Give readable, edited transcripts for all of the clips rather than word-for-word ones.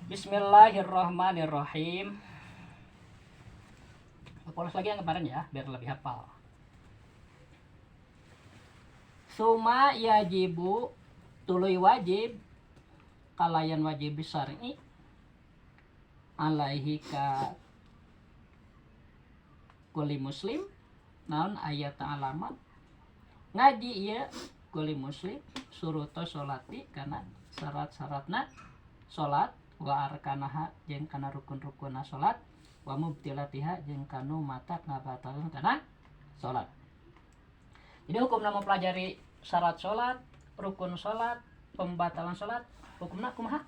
Bismillahirrahmanirrahim. Polos lagi yang kemarin ya, biar lebih hafal. Suma yajibu tuluy wajib kalayan wajib syar'i alaihi ka kulli muslim naon ayat alamat ngaji ieu kulli muslim suruto sholati kana syarat-syaratna salat wa arkanaha jeung kana rukun-rukunna salat wa mubtilatiha jeung kanu matak ngabatalkeun kana salat. Jadi hukumna mempelajari syarat salat, rukun salat, pembatalan salat, hukumna kumaha?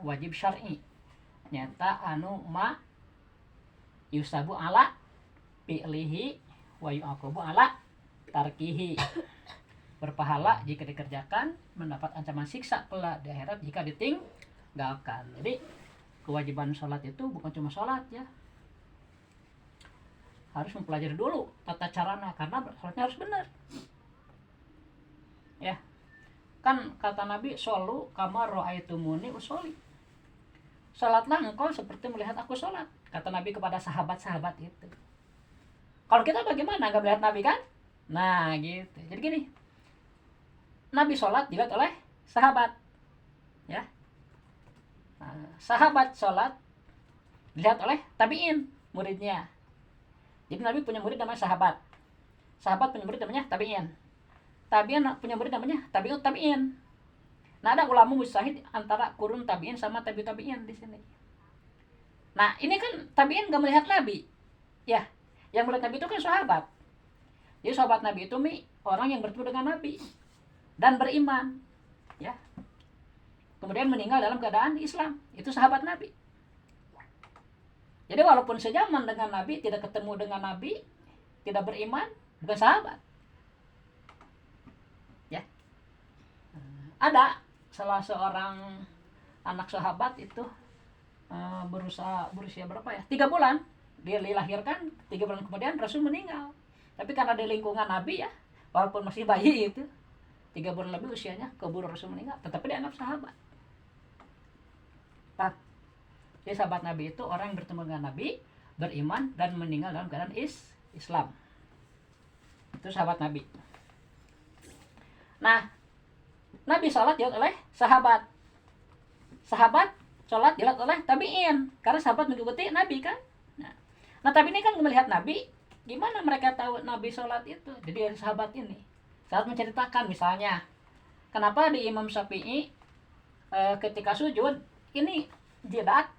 Wajib syar'i. Nyata anu ma yusabu ala fi'lihi wa yu'aqabu ala tarkihi. Berpahala jika dikerjakan, mendapat ancaman siksa kelak di akhirat jika ditinggalkan. Jadi kewajiban sholat itu bukan cuma sholat ya, harus mempelajari dulu tata caranya karena sholatnya harus benar. Ya, kan kata Nabi, "Sholu kama ra'aitumuni usolli." Sholatlah engkau seperti melihat aku sholat, kata Nabi kepada sahabat-sahabat itu. Kalau kita bagaimana, nggak melihat Nabi kan? Nah gitu. Jadi gini, Nabi sholat dilihat oleh sahabat, ya. Nah, sahabat sholat dilihat oleh tabiin, muridnya. Jadi Nabi punya murid namanya sahabat, sahabat punya murid namanya tabiin, tabiin punya murid namanya tabiin. Nah ada ulama mujtahid antara kurun tabiin sama tabiin di sini. Nah ini kan tabiin nggak melihat Nabi, ya. Yang melihat Nabi itu kan sahabat. Jadi sahabat Nabi itu orang yang bertemu dengan Nabi dan beriman, ya. Kemudian meninggal dalam keadaan Islam, itu sahabat Nabi. Jadi walaupun sejaman dengan Nabi, tidak ketemu dengan Nabi, tidak beriman, bukan sahabat. Ya. Ada salah seorang anak sahabat itu berusia berapa ya? 3 bulan. Dia dilahirkan, 3 bulan kemudian Rasul meninggal. Tapi karena di lingkungan Nabi ya, walaupun masih bayi itu, 3 bulan lebih usianya, keburu Rasul meninggal, tetapi dianggap sahabat. Jadi sahabat Nabi itu orang yang bertemu dengan Nabi, beriman dan meninggal dalam keadaan Islam. Itu sahabat Nabi. Nah, Nabi sholat dilihat oleh sahabat. Sahabat sholat dilihat oleh tabiin, karena sahabat mengikuti Nabi kan. Nah tapi ini kan melihat Nabi, gimana mereka tahu Nabi sholat itu? Jadi sahabat ini saat menceritakan misalnya, kenapa di Imam Syafi'i ketika sujud ini jidat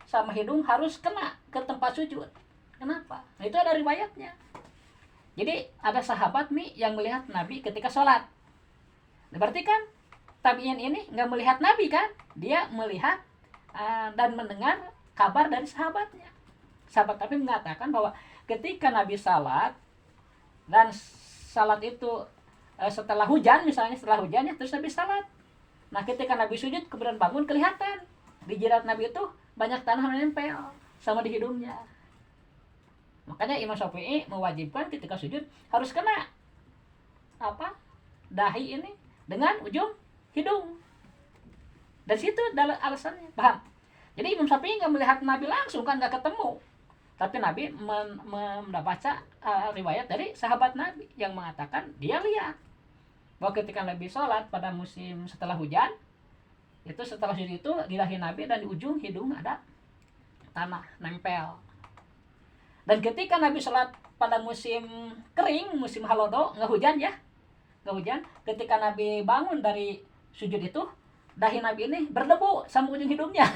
sama hidung harus kena ke tempat sujud. Kenapa? Nah itu ada riwayatnya. Jadi ada sahabat yang melihat Nabi ketika sholat. Berarti kan tabiin ini nggak melihat Nabi kan? Dia melihat dan mendengar kabar dari sahabatnya. Sahabat Nabi mengatakan bahwa ketika Nabi sholat dan salat itu setelah hujan, misalnya setelah hujannya terus Nabi salat. Nah ketika Nabi sujud kemudian bangun, kelihatan di jidat Nabi itu banyak tanah menempel sama di hidungnya. Makanya Imam Syafi'i mewajibkan ketika sujud harus kena dahi ini dengan ujung hidung. Dari situ adalah alasannya, paham? Jadi Imam Syafi'i nggak melihat Nabi langsung kan, nggak ketemu. Tapi Nabi membaca riwayat dari sahabat Nabi yang mengatakan dia lihat bahwa ketika Nabi sholat pada musim setelah hujan, itu setelah sujud itu di dahi Nabi dan di ujung hidung ada tanah nempel. Dan ketika Nabi sholat pada musim kering, musim halodo, nggak hujan ya, nggak hujan, ketika Nabi bangun dari sujud itu, dahi Nabi ini berdebu sama ujung hidungnya.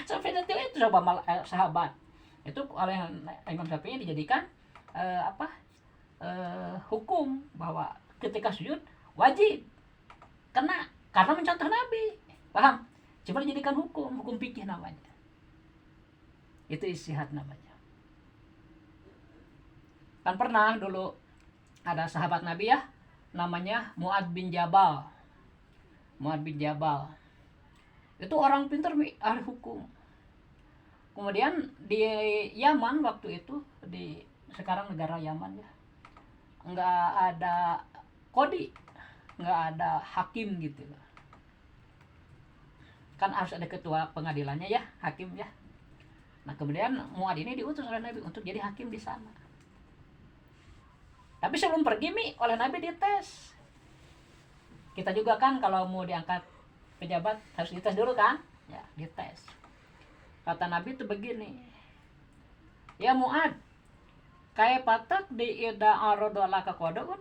Sampai detil itu coba sahabat. Itu oleh Imam Syafi'i dijadikan hukum bahwa ketika sujud wajib kena karena mencontoh Nabi, paham? Cuma dijadikan hukum fikih namanya. Itu ijtihad namanya. Kan pernah dulu ada sahabat Nabi ya, namanya Mu'ad bin Jabal. Itu orang pintar, ahli hukum. Kemudian di Yaman waktu itu, di sekarang negara Yaman ya, nggak ada kodi, nggak ada hakim gitu. kan harus ada ketua pengadilannya ya, hakim ya. Nah kemudian Muad ini diutus oleh Nabi untuk jadi hakim di sana. Tapi sebelum pergi oleh Nabi dites. Kita juga kan kalau mau diangkat pejabat harus dites dulu kan, ya dites. Kata Nabi itu begini, ya Muad, kayak patak di ida arodolaka kodon.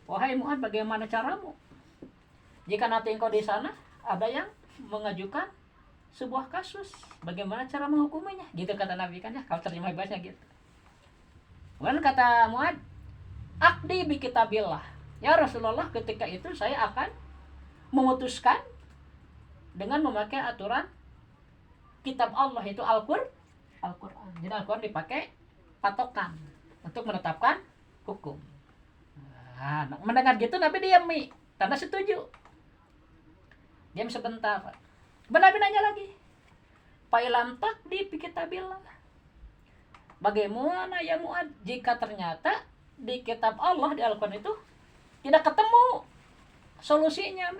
Wahai Muad, bagaimana caramu jika nanti engkau di sana ada yang mengajukan sebuah kasus, bagaimana cara menghukuminya? Gitu kata Nabi kan ya, kalau terjemah bahasanya gitu. Kemudian kata Muad, akdi bi kitabillah. Ya Rasulullah, ketika itu saya akan memutuskan dengan memakai aturan kitab Allah, itu Al-Quran. Jadi Al-Quran dipakai patokan untuk menetapkan hukum. Nah, mendengar gitu Nabi diam tanda setuju. Diam sebentar. Nabi nanya lagi, Fa'ilam takdi bi kitabillah. Bagaimana ya Muad jika ternyata di kitab Allah, di Al-Quran itu tidak ketemu solusinya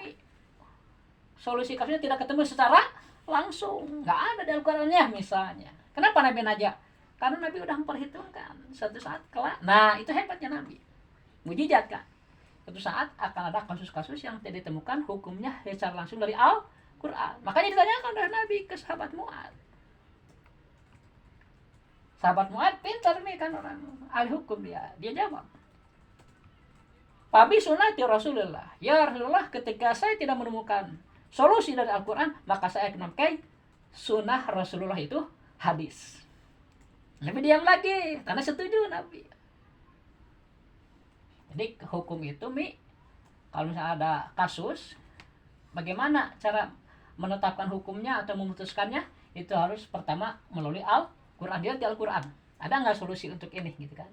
solusi kasusnya tidak ketemu secara langsung, nggak ada di Al-Qurannya misalnya. Kenapa Nabi nanya? Karena Nabi udah memperhitungkan suatu saat kelak. Nah itu hebatnya Nabi, mujizat kan. Suatu saat akan ada kasus-kasus yang tidak ditemukan hukumnya secara langsung dari Al-Quran. Makanya ditanyakan oleh Nabi ke sahabat Muad. Sahabat Muad pintar kan, orang ahli hukum dia jawab, Fabi sunati Rasulullah. Ya Rasulullah, ketika saya tidak menemukan solusi dari Al-Quran, maka saya akan memakai sunnah Rasulullah, itu hadis. Nabi diam lagi, karena setuju Nabi. Jadi hukum itu kalau misalnya ada kasus, bagaimana cara menetapkan hukumnya atau memutuskannya, itu harus pertama melalui Al-Quran. Dia di Al-Quran ada nggak solusi untuk ini gitu kan.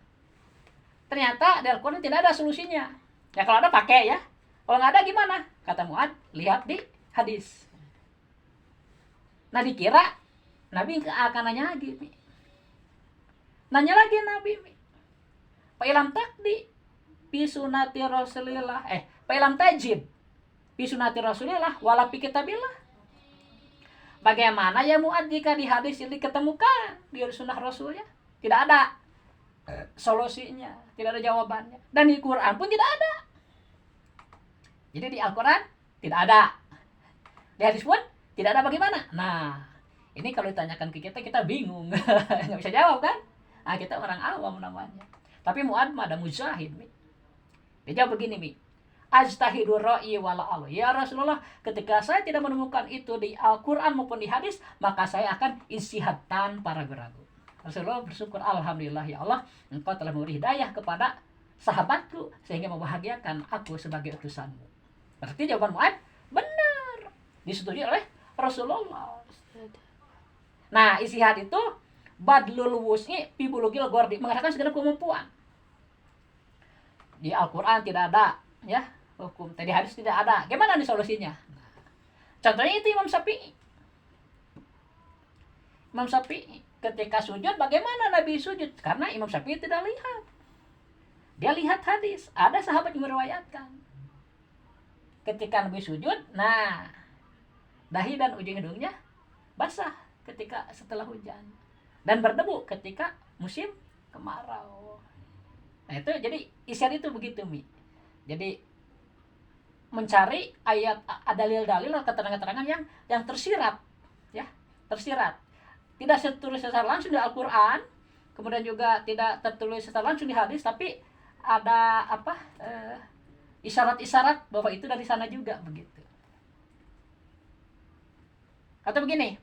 Ternyata di Al-Quran tidak ada solusinya. Ya kalau ada pakai ya. Kalau nggak ada gimana? Kata Muad, lihat di hadis. Nah dikira Nabi akan nanya lagi. Nanya lagi Nabi. Fa'ilam takdi bi sunati Rasulillah. Fa'ilam tajib bi sunati Rasulillah wala bi kitabillah. Bagaimana ya Muad jika di hadis ini ketemukan di sunnah Rasulnya tidak ada solusinya, tidak ada jawabannya, dan di Quran pun tidak ada. Jadi di Al-Quran tidak ada, di hadis pun tidak ada, bagaimana? Nah ini kalau ditanyakan ke kita bingung. Nggak bisa jawab kan. Nah kita orang awam namanya. Tapi Muad mah ada mujahid. Dia jawab begini, ajtahidu ra'i wala Allah. Ya Rasulullah, ketika saya tidak menemukan itu di Al-Quran maupun di hadis, maka saya akan ijtihad tanpa ragu-ragu. Rasulullah bersyukur, alhamdulillah ya Allah, engkau telah memberi hidayah kepada sahabatku sehingga membahagiakan aku sebagai utusanmu. Berarti jawaban Muad benar, disetujui oleh Rasulullah. Nah ijtihad itu badlul wus'i fi bulugil gordi, mengatakan segala kemampuan. Di Al-Quran tidak ada ya hukum, tadi hadis tidak ada, gimana nih solusinya? Contohnya itu Imam Syafi'i ketika sujud, bagaimana Nabi sujud? Karena Imam Syafi'i tidak lihat, dia lihat hadis. Ada sahabat yang meriwayatkan ketika Nabi sujud, nah dahi dan ujung hidungnya basah ketika setelah hujan dan berdebu ketika musim kemarau. Nah itu jadi ijtihad itu begitu jadi mencari ayat, dalil-dalil atau keterangan-keterangan yang tersirat ya, tersirat. Tidak tertulis secara langsung di Al-Quran, kemudian juga tidak tertulis secara langsung di hadis, tapi ada isyarat-isyarat bahwa itu dari sana juga begitu. Atau begini,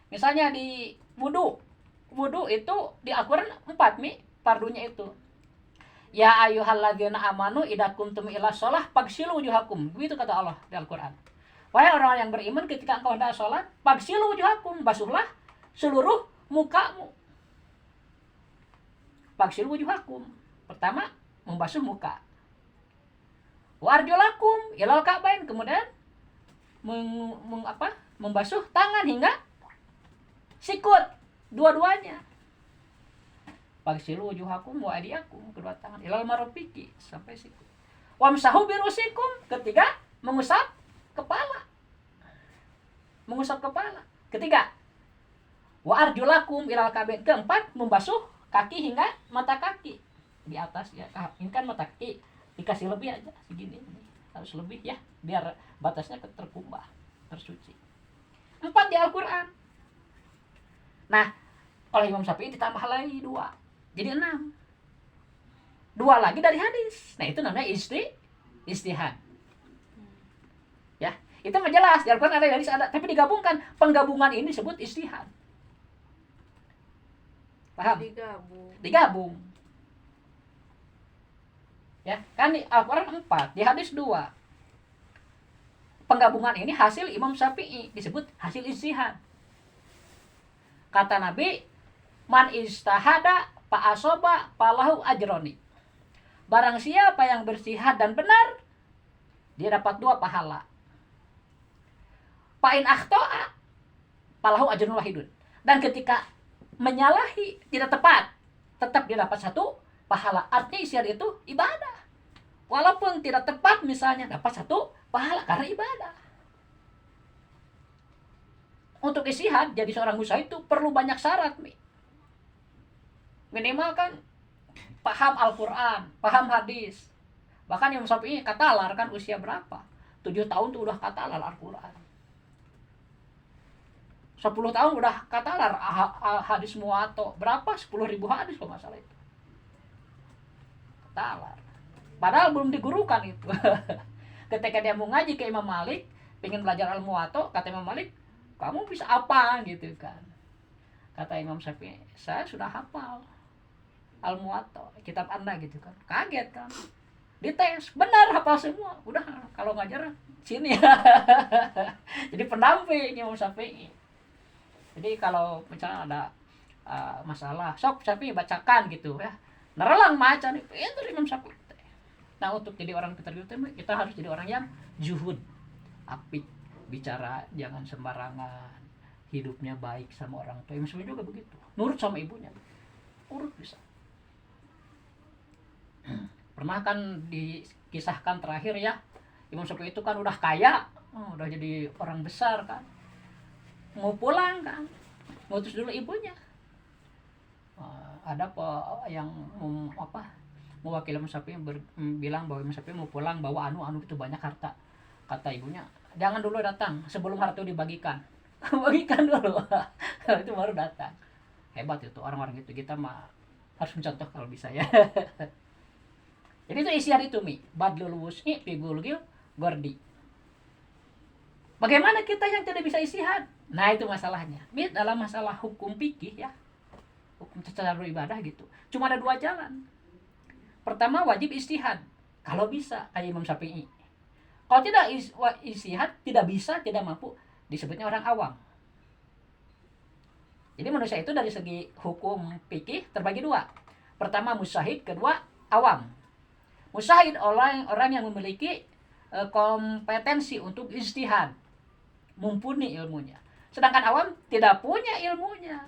misalnya di wudu itu di Al-Quran 4 fardunya itu. Ya ayyuhalladzina amanu idza kuntum ila shalah fagsilu wujuhakum. Begitu kata Allah di Al-Quran. Wahai orang yang beriman, ketika engkau hendak salat, fagsilu wujuhakum, basuhlah seluruh mukamu. Fagsilu wujuhakum. Pertama membasuh muka. Wa arjulakum ilal ka'bain, kemudian membasuh tangan hingga sikut, dua-duanya. Fagsilu wujuhakum wa aydiyakum, kedua tangan ilal marafiqi, sampai sikut. Wamsahu birusikum, ketiga mengusap kepala. mengusap kepala. Ketiga, wa arjulakum ilal ka'bain. Keempat, membasuh kaki hingga mata kaki. Di atas ya, ini kan mata kaki dikasih lebih aja segini. Harus lebih ya, biar batasnya terkumbah, tersuci. 4 di Al-Qur'an. Nah, oleh Imam Syafi'i ditambah lagi 2. Jadi 6. 2 lagi dari hadis. Nah, itu namanya ijtihad. Ya, itu nggak jelas. Di Al-Qur'an ada hadis ada, tapi digabungkan. Penggabungan ini disebut ijtihad. Paham? Digabung. Ya, kan di Al-Qur'an 4, di hadis 2. Penggabungan ini hasil Imam Syafi'i, disebut hasil ijtihad. Kata Nabi, man ijtahada fa asaba falahu ajroni. Barang siapa yang berijtihad dan benar, dia dapat 2 pahala. Fa in akhta'a falahu ajrun wahidun. Dan ketika menyalahi, tidak tepat, tetap dia dapat 1 pahala. Artinya ijtihad itu ibadah. Walaupun tidak tepat misalnya, dapat 1 pahala karena ibadah. Untuk ijtihad jadi seorang mujtahid itu perlu banyak syarat. Minimal kan paham Al-Qur'an, paham hadis. Bahkan Imam Syafi'i katalar kan usia berapa? 7 tahun tuh udah katalar Al-Qur'an. 10 tahun udah katalar hadis muwatta. Berapa? 10.000 hadis kalau masalah itu. Katalar. Padahal belum digurukan itu. Ketika dia mau ngaji ke Imam Malik, pengen belajar al-muwatta, kata Imam Malik, kamu bisa apa gitu kan. Kata Imam Syafi'i, saya sudah hafal al-muwatta, kitab Anda gitu kan. Kaget kan. Dites, benar hafal semua. Udah kalau ngajar sini. Jadi pendamping Imam Syafi'i. Jadi kalau misalnya ada masalah, sok Syafi'i bacakan gitu ya. Nerelang maca nih, pintar Imam Syafi'i. Nah, untuk jadi orang pintar gitu, kita harus jadi orang yang zuhud, apik, bicara jangan sembarangan, hidupnya baik sama orang tua. Imam Syafi'i juga begitu, nurut sama ibunya, nurut bisa. Pernah kan dikisahkan terakhir ya, Imam Syafi'i itu kan udah kaya, udah jadi orang besar kan, mau pulang kan, ngutus dulu ibunya. Ada yang mewakili Imam Syafi'i bilang bahwa Imam Syafi'i mau pulang bawa anu itu banyak harta. Kata ibunya, jangan dulu datang sebelum harta itu dibagikan. Bagikan dulu. Itu baru datang. Hebat itu orang-orang itu, kita mah harus mencontoh kalau bisa ya. Jadi itu ijtihad itu badlul wus'i fi bulghil gordi. Bagaimana kita yang tidak bisa ijtihad? Nah, itu masalahnya. Dalam masalah hukum fikih ya. Hukum tata ibadah gitu. Cuma ada 2 jalan. Pertama wajib ijtihad, kalau bisa kayak Imam Syafi'i. Kalau tidak ijtihad, tidak bisa, tidak mampu, disebutnya orang awam. Jadi manusia itu dari segi hukum fikih terbagi 2. Pertama mujtahid, kedua awam. Mujtahid orang yang memiliki kompetensi untuk ijtihad, mumpuni ilmunya. Sedangkan awam tidak punya ilmunya.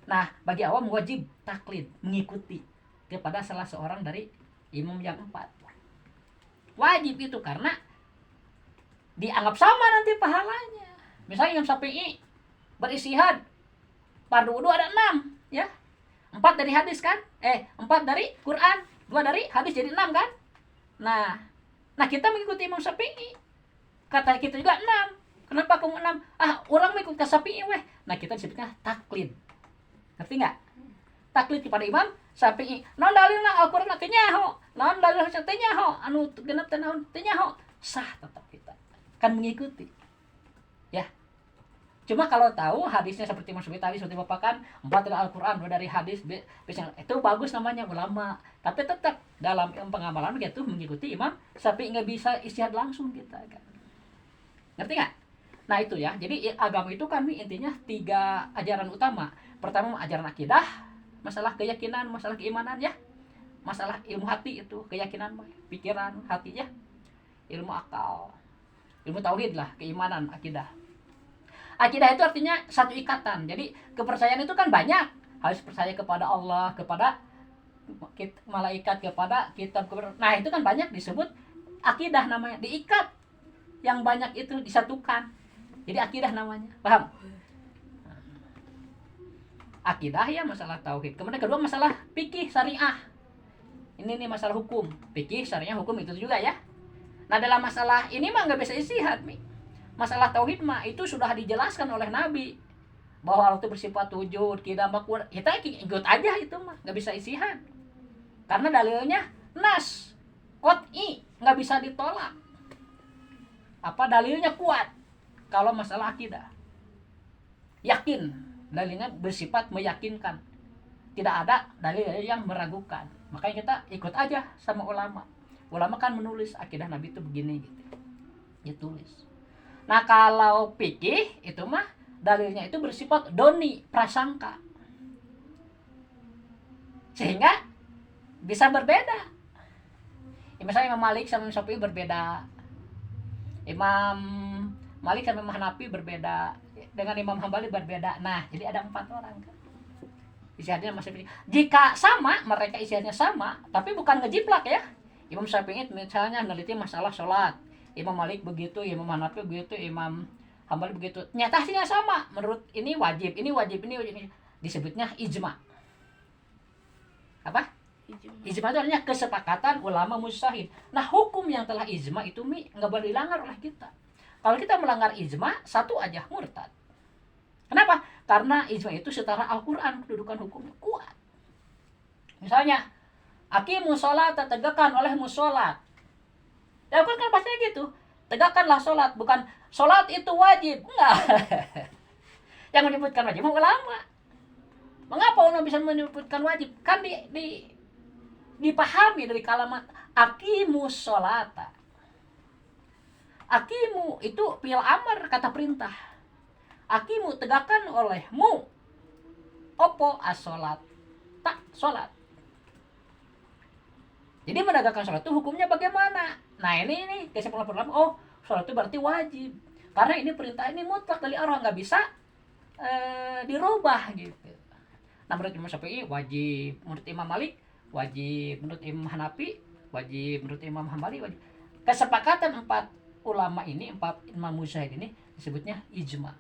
Nah, bagi awam wajib taklid, mengikuti kepada salah seorang dari imam yang 4. Wajib itu karena dianggap sama nanti pahalanya. Misalnya Imam Syafi'i berijtihad, fardu wudu ada 6 ya. 4 dari hadis kan? 4 dari Quran, 2 dari hadis jadi 6 kan? Nah kita mengikuti Imam Syafi'i. Kata kita juga 6. Kenapa kamu 6? Orang mengikut ke Syafi'i weh. Nah, kita disebutnya taklid. Ngerti enggak? Taklid kepada Imam Syafi'i. Non dalilna Al-Qur'an teh nyaho, non dalil teh nyaho, anu genep teh naon teh nyaho, sah tetap kita kan mengikuti. Ya. Cuma kalau tahu hadisnya seperti Imam Syafi'i tadi seperti Bapak kan 4 dari Al-Qur'an, 2 dari hadis, itu bagus namanya ulama. Tapi tetap dalam pengamalan gitu mengikuti Imam Syafi'i, enggak bisa ijtihad langsung kita kan. Ngerti enggak? Nah, itu ya. Jadi agama itu kan intinya 3 ajaran utama. Pertama ajaran akidah, masalah keyakinan, masalah keimanan ya. Masalah ilmu hati itu, keyakinan, pikiran, hati ya. Ilmu akal. Ilmu tauhid lah, keimanan, akidah. Akidah itu artinya satu ikatan. Jadi kepercayaan itu kan banyak. Harus percaya kepada Allah, kepada malaikat, kepada kitab. Nah, itu kan banyak disebut akidah namanya. Diikat. Yang banyak itu disatukan. Jadi akidah namanya, paham? Akidah ya masalah tauhid. Kemudian kedua masalah fikih syariah. Ini nih masalah hukum, fikih syariah hukum itu juga ya. Nah dalam masalah ini mah nggak bisa istihad nih. Masalah tauhid mah itu sudah dijelaskan oleh Nabi bahwa Allah itu bersifat wujud, kita makhluk. Kita ikut aja itu mah, nggak bisa istihad. Karena dalilnya nas, qot'i, nggak bisa ditolak. Apa dalilnya kuat? Kalau masalah akidah, yakin, dalilnya bersifat meyakinkan. Tidak ada dalil yang meragukan. Makanya kita ikut aja sama ulama. Ulama kan menulis akidah Nabi itu begini gitu. Dia tulis. Nah kalau fikih itu mah dalilnya itu bersifat doni, prasangka. Sehingga bisa berbeda. Ya, misalnya Imam Malik sama Imam Syafi'i berbeda. Imam Malik sama Imam Hanafi berbeda. Dengan Imam Hambali berbeda. Nah jadi ada 4 orang kan. Istihadnya masih. Jika sama, mereka istihadnya sama, tapi bukan ngejiplak ya. Imam Syafi'i misalnya meneliti masalah sholat, Imam Malik begitu, Imam Hanafi begitu, Imam Hambali begitu. Nyata hasilnya sama. Menurut ini wajib, ini wajib, ini wajib. Disebutnya ijma. Apa? Ijma itu artinya kesepakatan ulama mujtahid. Nah hukum yang telah ijma itu nggak boleh dilanggar oleh kita. Kalau kita melanggar ijma, satu aja murtad. Kenapa? Karena ijma itu setara Al-Quran, kedudukan hukumnya kuat. Misalnya, aqimus sholat, tegakkan olehmu sholat. Ya Al-Quran kan pastinya gitu. Tegakkanlah sholat, bukan sholat itu wajib. Enggak. Yang menyebutkan wajib ulama. Mengapa ulama bisa menyebutkan wajib? Kan dipahami dari kalimat aqimus sholata. Aqimu itu fi'il amr, kata perintah. Aqimu tegakkan olehmu opo as-sholat, tak sholat. Jadi menegakkan sholat itu hukumnya bagaimana? Nah ini kesimpulan pertama. Oh sholat itu berarti wajib. Karena ini perintah ini mutlak dari Allah, nggak bisa dirubah gitu. Nah menurut Imam Syafi'i wajib, menurut Imam Malik wajib, menurut Imam Hanafi wajib, menurut Imam Hambali wajib. Kesepakatan 4 ulama ini, 4 imam mujtahid ini disebutnya ijma.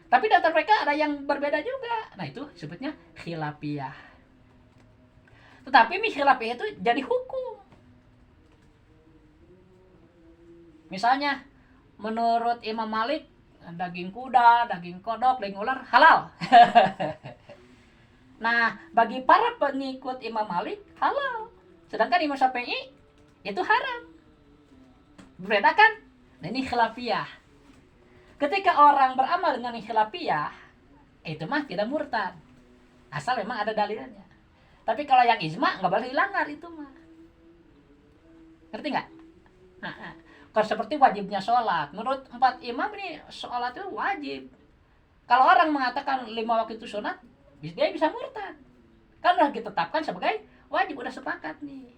Tapi data mereka ada yang berbeda juga. Nah itu disebutnya khilafiyah. Tetapi khilafiyah itu jadi hukum. Misalnya menurut Imam Malik daging kuda, daging kodok, daging ular halal. Nah bagi para pengikut Imam Malik halal. Sedangkan Imam Syafi'i itu haram. Berbeda kan? Nah ini khilafiyah. Ketika orang beramal dengan khilafiyah, itu mah tidak murtad. Asal memang ada dalilnya. Tapi kalau yang ijma nggak boleh dilanggar itu mah. Ngerti nggak? Nah, kalau seperti wajibnya sholat, menurut 4 imam ini sholat itu wajib. Kalau orang mengatakan 5 waktu itu sunat, dia bisa murtad. Karena ditetapkan sebagai wajib, udah sepakat nih.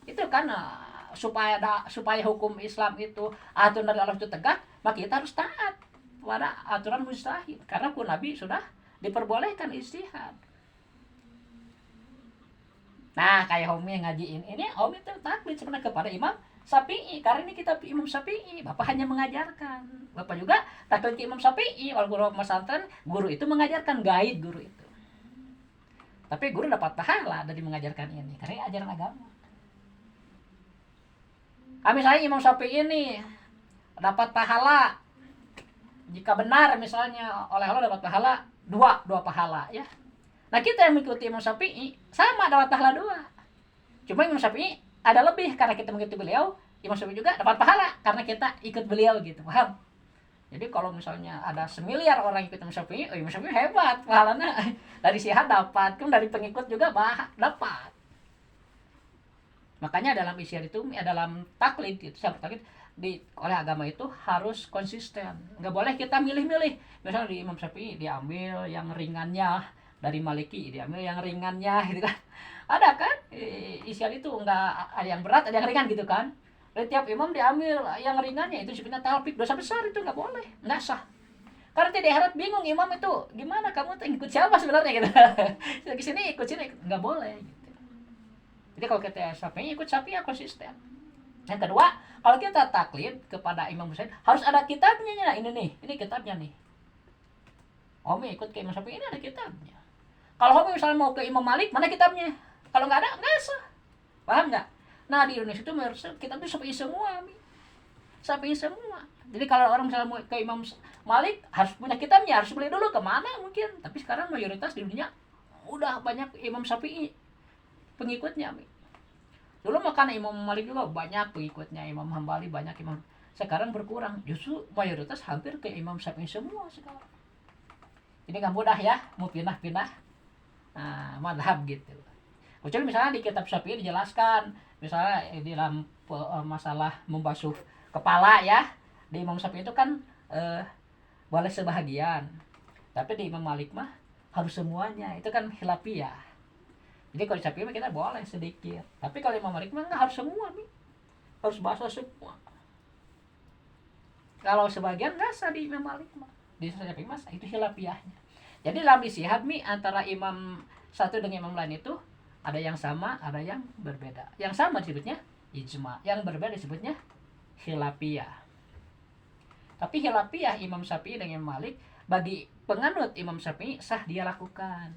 Itu karena supaya hukum Islam itu aturan dari Allah itu tegak, maka kita harus taat pada aturan mujtahid. Karena pun Nabi sudah diperbolehkan istihad. Nah kayak Homi yang ngajiin ini, Homi itu taklid sebenarnya kepada Imam Syafi'i. Karena ini kitab Imam Syafi'i, Bapak hanya mengajarkan. Bapak juga taklid ke Imam Syafi'i. Walaupun guru pesantren, guru itu mengajarkan, guide guru itu. Tapi guru dapat pahala dari mengajarkan ini, karena ini ajaran agama. Misalnya Imam Syafi'i ini dapat pahala, jika benar misalnya oleh Allah dapat pahala 2 pahala ya. Nah kita yang mengikuti Imam Syafi'i sama dapat pahala 2. Cuma Imam Syafi'i ada lebih karena kita mengikuti beliau. Imam Syafi'i juga dapat pahala karena kita ikut beliau gitu, paham? Jadi kalau misalnya ada 1 miliar orang ikut Imam Syafi'i, Imam Syafi'i hebat pahalanya. Dari sihad dapat, kan dari pengikut juga dapat. Makanya dalam isyar itu, dalam taklid itu, oleh agama itu harus konsisten. Nggak boleh kita milih-milih. Misalnya di Imam Syafi'i diambil yang ringannya, dari Maliki diambil yang ringannya gitu kan. Ada kan isyar itu nggak ada yang berat, ada yang ringan gitu kan. Dari tiap imam diambil yang ringannya, itu sebenarnya talfik, dosa besar, itu nggak boleh, nggak sah. Karena di akhirat bingung imam itu gimana, kamu ikut siapa sebenarnya gitu. Di sini ikut sini, nggak boleh gitu. Jadi kalau kita Syafi'i ikut Syafi'i konsisten. Yang kedua, kalau kita taklid kepada Imam Syafi'i harus ada kitabnya. Nah, ini nih, ini kitabnya nih. Homi ikut ke Imam Syafi'i, ini ada kitabnya. Kalau Homi misalnya mau ke Imam Malik, mana kitabnya? Kalau nggak ada, nggak sah. Paham nggak? Nah, di Indonesia itu kitab itu Syafi'i semua, Syafi'i semua. Jadi kalau orang misalnya mau ke Imam Malik, harus punya kitabnya, harus beli dulu kemana mungkin. Tapi sekarang mayoritas di dunia udah banyak Imam Syafi'i pengikutnya. Dulu makan Imam Malik juga banyak pengikutnya, Imam Hambali banyak, Imam. Sekarang berkurang, justru mayoritas hampir ke Imam Syafi'i semua sekarang. Jadi nggak mudah ya mau pindah-pindah madhab gitu. Kecuali misalnya di kitab Syafi'i dijelaskan, misalnya di dalam masalah membasuh kepala ya, di Imam Syafi'i itu kan boleh sebahagian, tapi di Imam Malik mah harus semuanya, itu kan khilafiyah. Jadi kalau Syafi'i kita boleh sedikit, tapi kalau Imam Malik mah harus semua, harus bahasa semua. Kalau sebagian nggak sah di Imam Malik mah, di Syafi'i mah itu khilafiyahnya. Jadi dalam istihad antara imam satu dengan imam lain itu ada yang sama, ada yang berbeda. Yang sama disebutnya ijma, yang berbeda disebutnya khilafiyah. Tapi khilafiyah Imam Syafi'i dengan Imam Malik, bagi penganut Imam Syafi'i sah dia lakukan.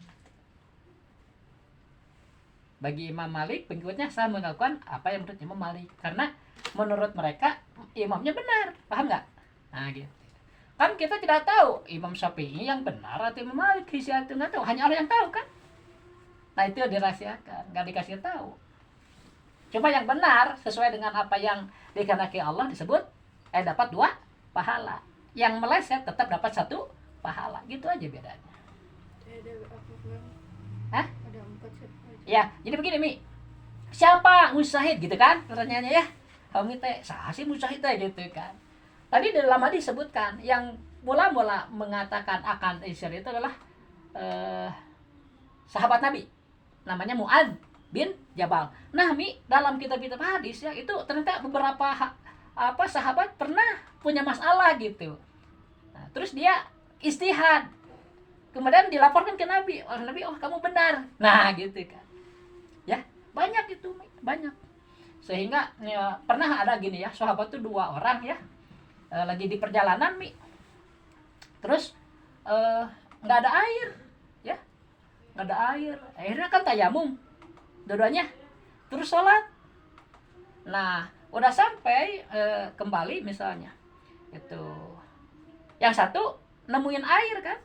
Bagi Imam Malik, pengikutnya sah melakukan apa yang menurut Imam Malik, karena menurut mereka imamnya benar. Paham nggak? Nah gitu. Kan kita tidak tahu Imam Syafi'i yang benar atau Imam Malik, itu nggak tahu, hanya Allah yang tahu kan. Nah itu dirahasiakan, nggak dikasih tahu. Cuma yang benar sesuai dengan apa yang dikehendaki Allah disebut dapat 2 pahala. Yang meleset tetap dapat 1 pahala. Gitu aja bedanya. Hah? Ada 4 ya, jadi begini Mi. Siapa mujtahid gitu kan? Pertanyaannya ya. Kamu teh sah sih mujtahid gitu kan. Tadi dalam hadis disebutkan yang mula-mula mengatakan akan isyar itu adalah sahabat Nabi. Namanya Mu'adz bin Jabal. Nah, Mi, dalam kitab-kitab hadis ya itu ternyata beberapa sahabat pernah punya masalah gitu. Nah, terus dia istihad. Kemudian dilaporkan ke Nabi. Oleh Nabi, oh kamu benar. Nah, gitu kan. Ya, banyak itu, Mi, banyak. Sehingga ya, pernah ada gini ya, sahabat tuh 2 orang ya. Lagi di perjalanan, Mi. Terus nggak ada air, ya. Nggak ada air. Akhirnya kan tayamum. Dua-duanya. Terus sholat. Nah, udah sampai kembali misalnya. Itu. Yang satu nemuin air kan.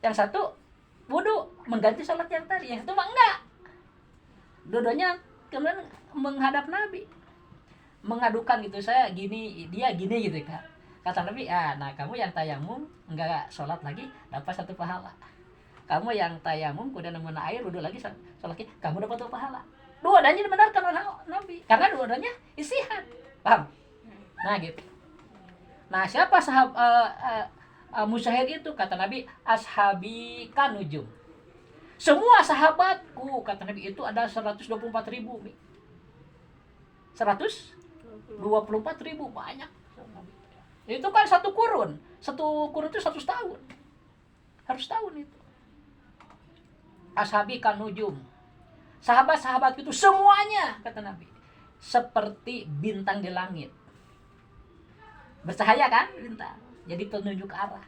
Yang satu wudu mengganti sholat yang tadi. Yang satu mah enggak. Dua-duanya kemudian menghadap Nabi. Mengadukan gitu, saya gini, dia gini gitu kan. Kata Nabi, nah kamu yang tayamum enggak sholat lagi dapat 1 pahala. Kamu yang tayamum udah nemuin air wudhu lagi sholat lagi, kamu dapat 2 pahala. Dua-duanya dibenarkan oleh Nabi karena dua-duanya istihad. Paham? Nah gitu. Nah siapa mujtahid itu? Kata Nabi, ashabi kanujum. Semua sahabatku, kata Nabi, itu ada 124.000. 124.000 banyak. Itu kan 1 kurun. 1 kurun itu 100 tahun. Harus tahun itu. Ashabi kanujum. Sahabat-sahabat itu semuanya, kata Nabi, seperti bintang di langit. Bercahaya kan bintang. Jadi penunjuk arah.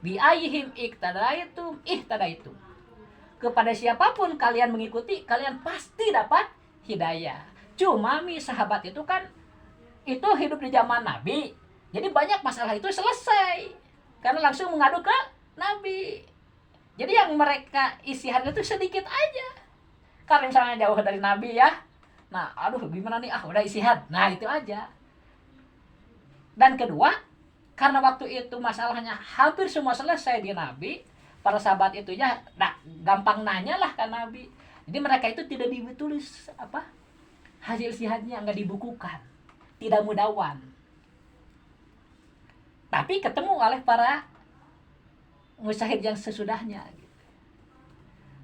Bi ayyihim iktadaitum ihtadaitum. Kepada siapapun kalian mengikuti, kalian pasti dapat hidayah. Cuma sahabat itu kan itu hidup di zaman Nabi. Jadi banyak masalah itu selesai karena langsung mengadu ke Nabi. Jadi yang mereka istihad itu sedikit aja. Karena misalnya jauh dari Nabi ya. Nah, aduh gimana nih? Udah istihad. Nah, itu aja. Dan kedua, karena waktu itu masalahnya hampir semua selesai di Nabi, para sahabat itu ya gampang nanya lah ke Nabi. Jadi mereka itu tidak ditulis hasil istihadnya, nggak dibukukan, tidak mudawan. Tapi ketemu oleh para mujtahid yang sesudahnya.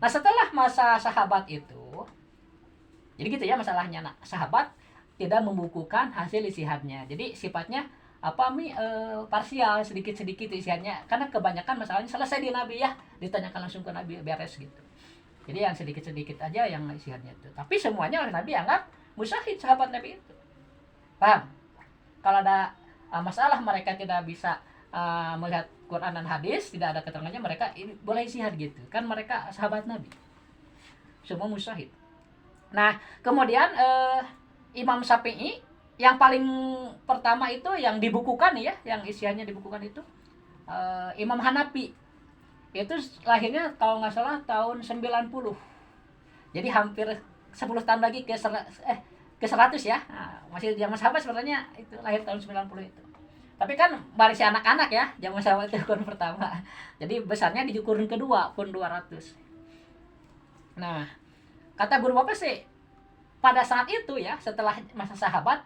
Nah setelah masa sahabat itu, jadi gitu ya masalahnya. Nah, sahabat tidak membukukan hasil istihadnya. Jadi sifatnya parsial, sedikit-sedikit istihadnya. Karena kebanyakan masalahnya selesai di Nabi ya, ditanyakan langsung ke Nabi, beres gitu. Jadi yang sedikit-sedikit aja yang istihadnya itu. Tapi semuanya oleh Nabi anggap mujtahid sahabat Nabi itu. Paham? Kalau ada masalah mereka tidak bisa melihat Quran dan hadis, tidak ada keterangannya, mereka ini boleh ijtihad gitu. Kan mereka sahabat Nabi. Semua musyahid. Nah, kemudian Imam Syafi'i yang paling pertama itu yang dibukukan ya, yang isiannya dibukukan itu Imam Hanafi. Itu lahirnya kalau nggak salah tahun 90. Jadi hampir 10 tahun lagi ke 100 ya. Nah, masih zaman sahabat sebenarnya itu lahir tahun 90 itu. Tapi kan masih anak-anak ya, zaman sahabat itu kurun pertama. Jadi besarnya di kurun kedua, pun 200. Nah, kata guru Bapak sih pada saat itu ya, setelah masa sahabat,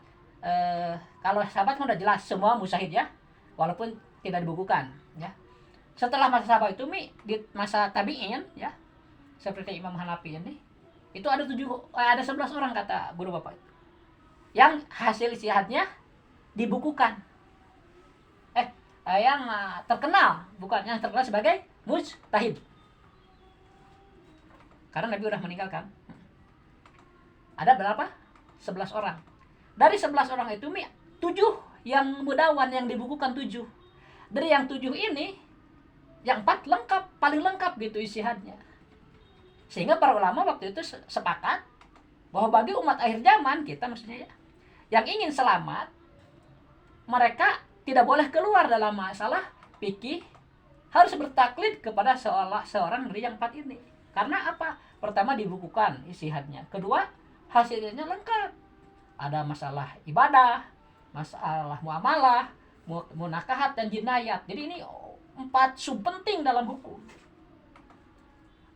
kalau sahabat kan udah jelas semua musyahid ya, walaupun tidak dibukukan ya. Setelah masa sahabat itu di masa tabi'in ya, seperti Imam Hanafi ini, itu ada 11 orang kata guru Bapak itu, yang hasil ijtihadnya dibukukan. Yang terkenal, bukan yang terkenal sebagai mujtahid. Karena Nabi udah meninggalkan. Ada berapa? 11 orang. Dari 11 orang itu 7 yang mudawan yang dibukukan 7. Dari yang 7 ini, yang 4 lengkap, paling lengkap gitu ijtihadnya. Sehingga para ulama waktu itu sepakat bahwa bagi umat akhir zaman kita maksudnya ya, yang ingin selamat, mereka tidak boleh keluar dalam masalah fikih, harus bertaklid kepada seorang dari yang 4 ini. Karena apa? Pertama dibukukan ijtihadnya, kedua hasilnya lengkap. Ada masalah ibadah, masalah muamalah, munakahat dan jinayat. Jadi ini 4 sub penting dalam hukum.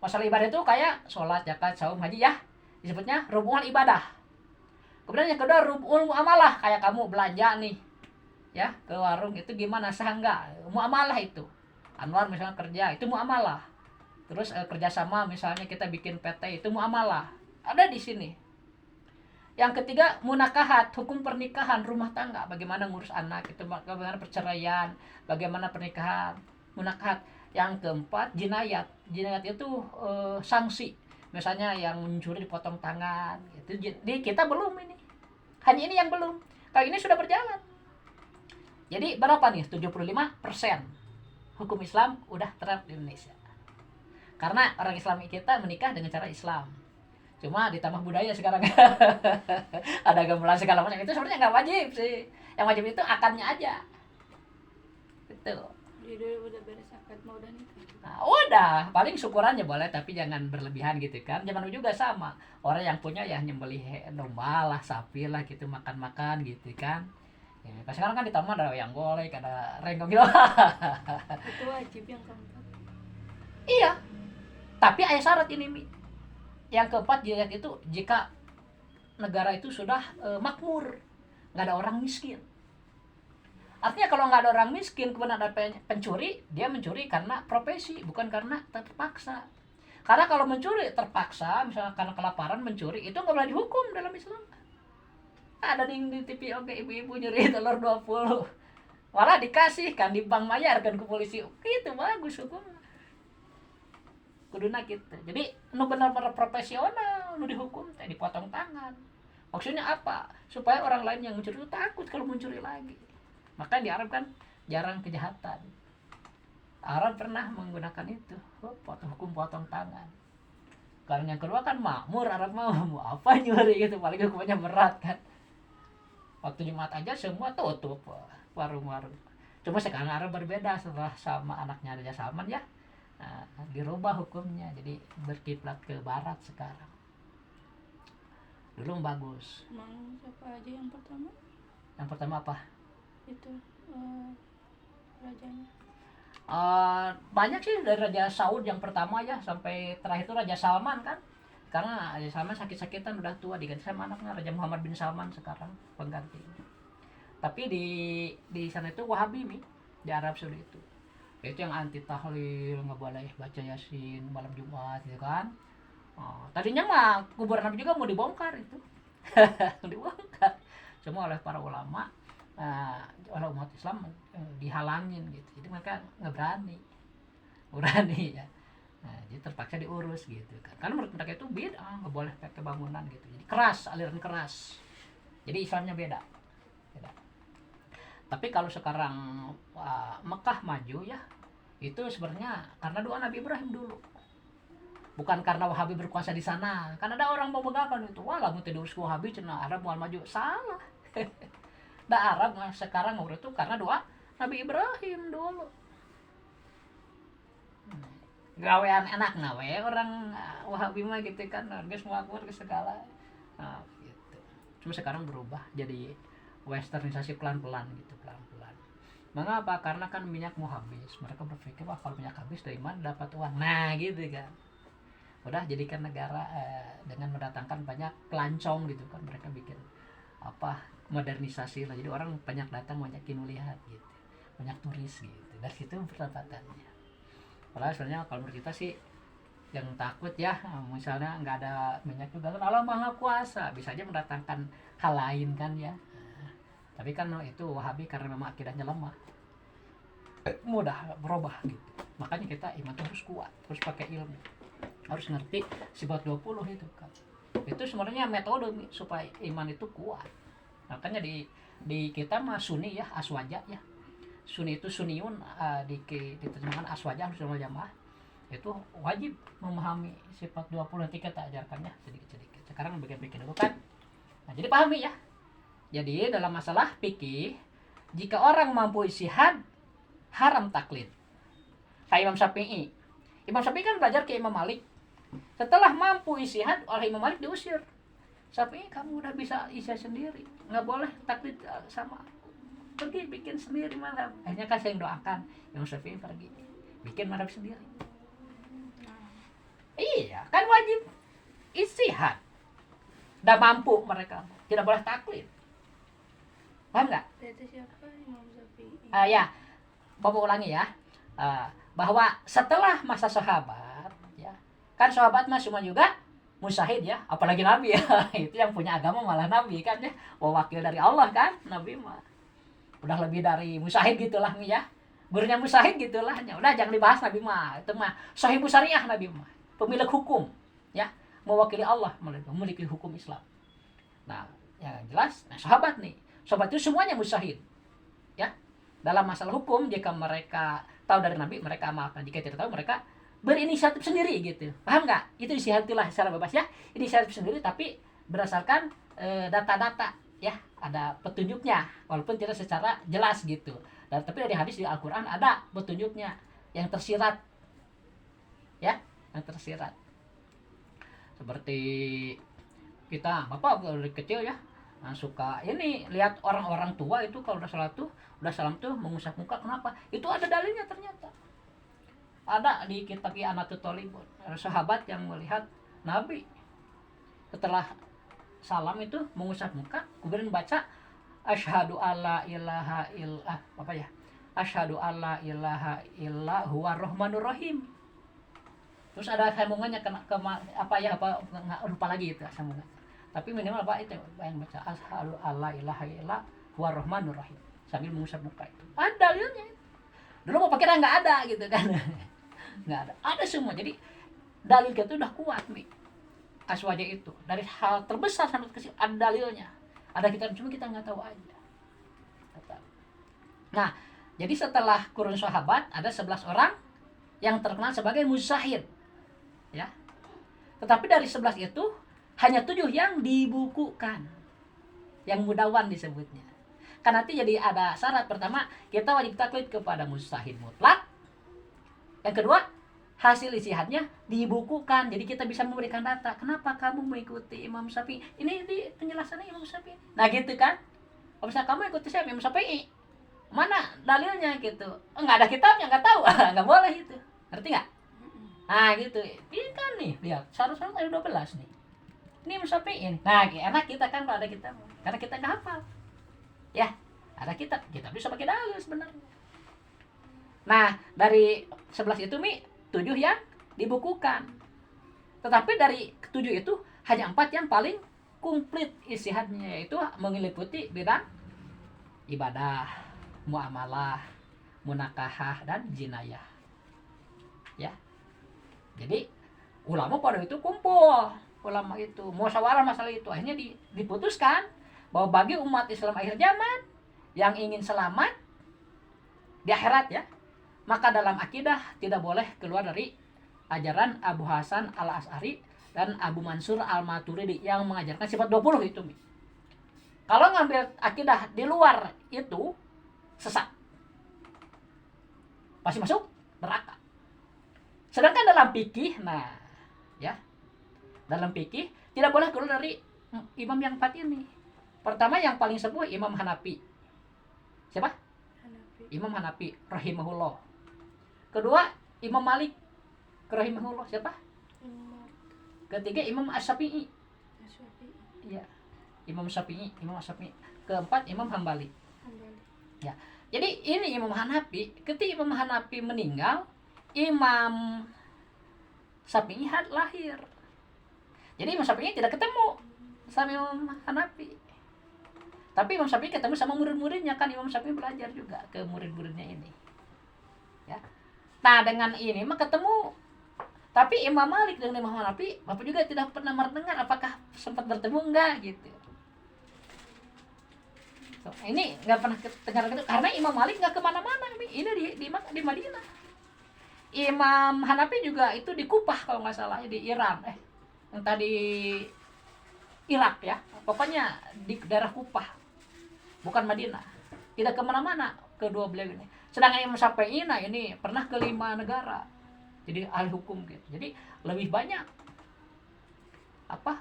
Masalah ibadah itu kayak sholat, zakat, saum, haji ya, disebutnya rukun ibadah. Kemudian yang kedua rukun muamalah, kayak kamu belanja nih ya ke warung, itu gimana, sah enggak, muamalah itu. Anwar misalnya kerja, itu muamalah. Terus kerjasama misalnya kita bikin PT, itu muamalah, ada di sini. Yang ketiga munakahat, hukum pernikahan, rumah tangga, bagaimana ngurus anak, itu bagaimana perceraian, bagaimana pernikahan, munakahat. Yang keempat jinayat itu sanksi, misalnya yang mencuri dipotong tangan, itu di kita belum ini, hanya ini yang belum, kalau ini sudah berjalan. Jadi berapa nih? 75% hukum Islam udah terapkan di Indonesia. Karena orang Islam kita menikah dengan cara Islam. Cuma ditambah budaya sekarang. Ada gamelan segala macam, itu sebenarnya nggak wajib sih. Yang wajib itu akadnya aja. Itu. Jadi udah beres akad mau udah nikah. Nah, udah, paling syukurannya boleh tapi jangan berlebihan gitu kan. Zaman dulu juga sama. Orang yang punya ya nyembelih domba lah, sapi lah gitu, makan-makan gitu kan. Ya, sekarang kan ditambah ada yang golek, ada renggong gitu. Itu wajib yang keempat. Iya. Tapi ada syarat ini, Mi. Yang keempat dilihat itu jika negara itu sudah makmur, nggak ada orang miskin. Artinya kalau nggak ada orang miskin, kemudian ada pencuri, dia mencuri karena profesi, bukan karena terpaksa. Karena kalau mencuri terpaksa, misalnya karena kelaparan mencuri, itu nggak boleh dihukum dalam Islam. Ada di TV, oke, ibu-ibu nyuri telur 20, malah dikasih kan di bank, bayar kan ke polisi, itu bagus hukum. Kuduna gitu. Jadi nu benar-benar profesional, nu dihukum teh dipotong tangan. Maksudnya apa? Supaya orang lain yang mencuri itu takut kalau mencuri lagi. Makanya di Arab kan jarang kejahatan. Arab pernah menggunakan itu, hukum potong tangan. Karena yang kedua kan makmur, Arab mau apa nyuri gitu, paling hukumannya berat kan. Waktu Jumat aja semua tutup warung-warung. Cuma sekarang Arab berbeda setelah sama anaknya Raja Salman ya. Nah, dirubah hukumnya jadi berkiblat ke barat sekarang. Dulu bagus. Emang siapa aja yang pertama? Yang pertama apa? Itu rajanya. Banyak sih, dari Raja Saud yang pertama ya sampai terakhir itu Raja Salman kan. Karena Raja Salman sakit-sakitan udah tua, diganti sama anaknya Raja Muhammad bin Salman sekarang penggantinya. Tapi di sana itu Wahabi Mi, di Arab Saudi itu yang anti tahlil, nggak boleh baca Yasin malam Jumat gitu kan. Tadinya mah kuburan Nabi juga mau dibongkar itu. Dibongkar semua oleh para ulama, oleh umat Islam dihalangin gitu. Jadi mereka nggak berani ya. Nah, jadi terpaksa diurus gitu kan. Karena menurut mereka itu beda, nggak boleh pakai bangunan gitu. Jadi keras, aliran keras. Jadi Islamnya beda. Tapi kalau sekarang Mekah maju ya, itu sebenarnya karena doa Nabi Ibrahim dulu. Bukan karena Wahabi berkuasa di sana. Kan ada orang mau megahkan itu, wah lamun teu diurus Wahabi cenah Arab moal maju. Salah. Da Arab sekarang ngurus itu karena doa Nabi Ibrahim dulu. Gawean enak we orang Wahabi mah gitu kan, geus ngakur ke segala. Nah, gitu. Cuma sekarang berubah jadi westernisasi pelan-pelan gitu, pelan-pelan. Mengapa? Karena kan minyak mau habis. Mereka berpikir, wah kalau minyak habis dari mana dapat uang? Nah, gitu kan. Udah jadikan negara dengan mendatangkan banyak pelancong gitu kan. Mereka bikin modernisasi lah. Jadi orang banyak datang, banyak lihat gitu. Banyak turis gitu. Dari situ pendapatannya. Padahal sebenarnya kalau menurut kita sih yang takut ya, misalnya nggak ada minyak juga kan Allah Maha Kuasa, bisa aja mendatangkan hal lain kan ya. Tapi kan itu Wahabi karena memang akidahnya lemah, mudah berubah gitu. Makanya kita iman itu harus kuat, harus pakai ilmu, harus ngerti sifat 20 itu kan. Itu sebenarnya metode supaya iman itu kuat. Makanya di kita mah Sunni ya, aswaja ya. Sunni itu Sunniun, diterjemahkan aswaja harus sama jamaah. Itu wajib memahami sifat 20 nanti kita ajarkannya sedikit-sedikit. Sekarang bagian-bagian dulu kan. Nah, jadi pahami ya. Jadi dalam masalah fikih, jika orang mampu ijtihad, haram taklid. Kayak Imam Syafi'i. Imam Syafi'i kan belajar ke Imam Malik. Setelah mampu ijtihad oleh Imam Malik diusir. Syafi'i, kamu udah bisa ijtihad sendiri, nggak boleh taklid sama aku. Pergi bikin sendiri madhab. Akhirnya kan saya yang doakan Imam Syafi'i pergi bikin madhab sendiri. Iya, kan wajib ijtihad. Udah mampu mereka, tidak boleh taklid. Paham nggak? Itu siapa Imam Syafi'i? Ya, Bapak ulangi ya. Bahwa setelah masa sahabat, ya, kan sahabat mah semua juga musyahid ya, apalagi Nabi ya. Itu yang punya agama malah Nabi kan ya, wakil dari Allah kan, Nabi mah udah lebih dari musyahid gitulah nih ya, gurunya musyahid gitulah. Udah jangan dibahas Nabi mah, itu mah sahibus syariah Nabi mah, pemilik hukum ya, mewakili Allah, memiliki hukum Islam. Nah, yang jelas, nah sahabat itu semuanya musyahid ya. Dalam masalah hukum, jika mereka tahu dari Nabi, mereka amalkan. Jika tidak tahu, mereka berinisiatif sendiri gitu. Paham nggak? Itu istihadillah secara bebas ya. Inisiatif sendiri tapi berdasarkan data-data ya, ada petunjuknya walaupun tidak secara jelas gitu. Dan tapi dari hadis di Al-Qur'an ada petunjuknya yang tersirat. Ya, yang tersirat. Seperti kita, Bapak dari kecil ya, suka ini lihat orang-orang tua itu kalau udah salam tuh mengusap muka. Kenapa? Itu ada dalilnya ternyata. Ada di kitab I'anatul Talibun, ada sahabat yang melihat Nabi setelah salam itu mengusap muka, kemudian baca asyhadu alla ilaha illallah, asyhadu alla ilaha illa huwa rahmanur rahim. Terus ada sambungannya ke nggak lupa lagi itu sambungan. Tapi minimal itu yang baca asyhadu alla ilaha illa huwa rahmanur rahim sambil mengusap muka itu. Ada dalilnya. Dulu mau pakai nggak ada gitu kan. Nggak ada. Ada semua. Jadi dalil kita udah kuat nih. Aswaja itu dari hal terbesar sampai kecil ada dalilnya. Ada kita cuma kita nggak tahu aja. Nah, jadi setelah kurun sahabat ada 11 orang yang terkenal sebagai mujtahid. Ya. Tetapi dari 11 itu hanya 7 yang dibukukan. Yang mudawan disebutnya. Kan nanti jadi ada syarat. Pertama, kita wajib taklid kepada mujtahid mutlak. Yang kedua, hasil ijtihadnya dibukukan. Jadi kita bisa memberikan data. Kenapa kamu mengikuti Imam Syafi'i? Ini di penjelasannya Imam Syafi'i. Nah gitu kan. Kalau misalnya kamu ikuti siapa? Imam Syafi'i. Mana dalilnya gitu. Enggak ada kitabnya, enggak tahu. Enggak boleh itu. Ngerti enggak? Nah gitu. Ini kan nih, lihat. Syarat-syarat ada 12 nih. Ini Imam Syafi'i. Nah enak kita kan kalau ada kitab. Karena kita enggak hafal. Ya, ada kitab. Kitab bisa pakai dalil sebenarnya. Nah, dari 11 itu 7 yang dibukukan. Tetapi dari 7 itu hanya 4 yang paling komplit ijtihadnya, yaitu meliputi bidang ibadah, muamalah, munakahah dan jinayah. Ya. Jadi ulama pada itu kumpul, ulama itu musyawarah masalah itu, akhirnya diputuskan bahwa bagi umat Islam akhir zaman yang ingin selamat di akhirat ya, maka dalam akidah tidak boleh keluar dari ajaran Abu Hasan al-Asy'ari dan Abu Mansur al-Maturidi yang mengajarkan sifat 20 itu. Kalau ngambil akidah di luar itu sesat, pasti masuk neraka. Sedangkan dalam fikih, nah ya, dalam fikih tidak boleh keluar dari imam yang empat ini. Pertama yang paling sepuh Imam Hanafi. Siapa? Hanafi. Imam Hanafi rahimahullah. Kedua Imam Malik rahimahullah. Siapa? Imam Ketiga Imam Asy-Syafi'i. Syafi'i. Iya. Imam Syafi'i. Keempat Imam Hambali. Hambali. Ya. Jadi ini Imam Hanafi. Ketika Imam Hanafi meninggal, Imam Syafi'i lahir. Jadi Imam Syafi'i tidak ketemu sama Imam Hanafi. Tapi Imam Syafi'i ketemu sama murid-muridnya, kan Imam Syafi'i belajar juga ke murid-muridnya ini. Ya. Nah, dengan ini mah ketemu. Tapi Imam Malik dengan Imam Hanafi, Bapak juga tidak pernah mendengar apakah sempat bertemu enggak gitu. So, ini nggak pernah dengar gitu karena Imam Malik nggak kemana-mana, ini di Madinah. Imam Hanafi juga itu di Kufah kalau nggak salah, di Iran, entah di Irak ya, pokoknya di daerah Kufah, bukan Madinah. Tidak kemana-mana kedua beliau ini. Sedangkan Imam Syafi'i ini pernah ke 5 negara, jadi ahli hukum gitu. Jadi lebih banyak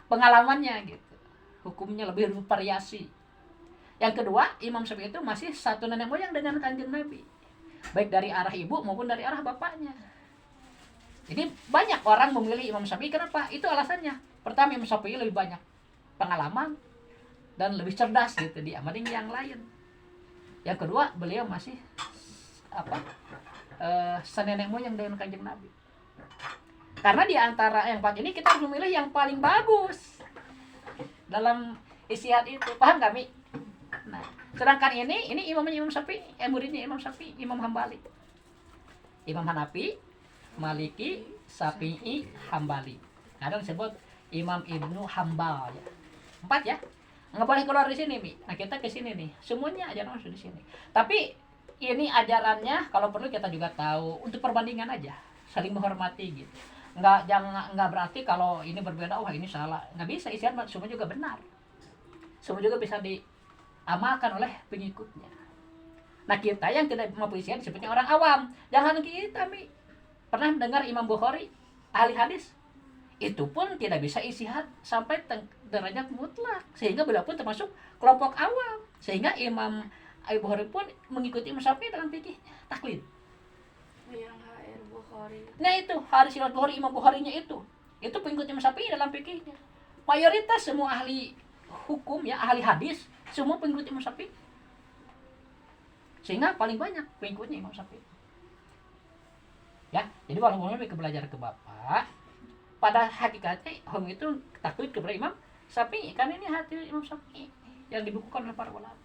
pengalamannya gitu, hukumnya lebih bervariasi. Yang kedua, Imam Syafi'i itu masih satu nenek moyang dengan Kanjeng Nabi, baik dari arah ibu maupun dari arah bapaknya. Jadi banyak orang memilih Imam Syafi'i. Kenapa? Itu alasannya. Pertama, Imam Syafi'i lebih banyak pengalaman dan lebih cerdas gitu dibanding yang lain. Yang kedua, beliau masih senenek moyang dengan Kanjeng Nabi. Karena di antara yang empat ini kita harus memilih yang paling bagus dalam istihad itu. Paham gak, Mi? Nah, sedangkan ini imamnya Imam Syafi'i, muridnya Imam Syafi'i, Imam Hambali. Imam Hanafi, Maliki, Syafi'i, Hambali. Kadang disebut Imam Ibnu Hambal ya. 4 ya. Nggak boleh keluar di sini, Mi. Nah, kita ke sini nih. Semuanya ajaran masuk di sini. Tapi ini ajarannya kalau perlu kita juga tahu untuk perbandingan aja, saling menghormati gitu. Nggak berarti kalau ini berbeda, wah ini salah. Nggak bisa, isian semua juga benar. Semua juga bisa diamalkan oleh pengikutnya. Nah, kita yang tidak mampu isian disebutnya orang awam. Jangan kita, Mi. Pernah dengar Imam Bukhari, ahli hadis? Itu pun tidak bisa istihad sampai derajat mutlak, sehingga beliau pun termasuk kelompok awam. Sehingga Imam Bukhari pun mengikuti Imam Syafi'i dalam fikih taklid. Yang HR Bukhari. Nah, itu hadis riwayat Bukhari, Imam Bukharinya itu pengikut Imam Syafi'i dalam fikihnya. Mayoritas semua ahli hukum ya, ahli hadis, semua pengikut Imam Syafi'i. Sehingga paling banyak pengikutnya Imam Syafi'i. Ya, jadi walaupun mereka belajar ke Bapak, pada hakikatnya home itu taklid kepada Imam Syafi'i, karena ini hati Imam Syafi'i yang dibukukan oleh para ulama.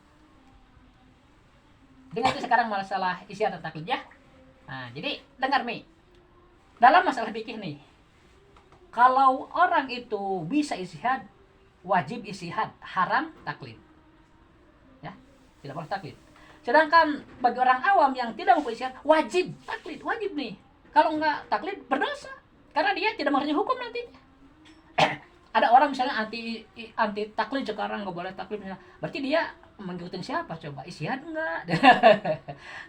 Dengan itu sekarang masalah isi dan taklid ya. Nah, jadi dengar Mi, dalam masalah fikih nih, kalau orang itu bisa istihad, wajib istihad, haram taklid. Ya, tidak boleh taklid. Sedangkan bagi orang awam yang tidak mampu istihad, wajib taklid, wajib nih. Kalau enggak taklid berdosa, karena dia tidak mengerti hukum nantinya. Ada orang misalnya anti taklid sekarang, nggak boleh taklid misalnya. Berarti dia mengikuti siapa coba? Istihad enggak?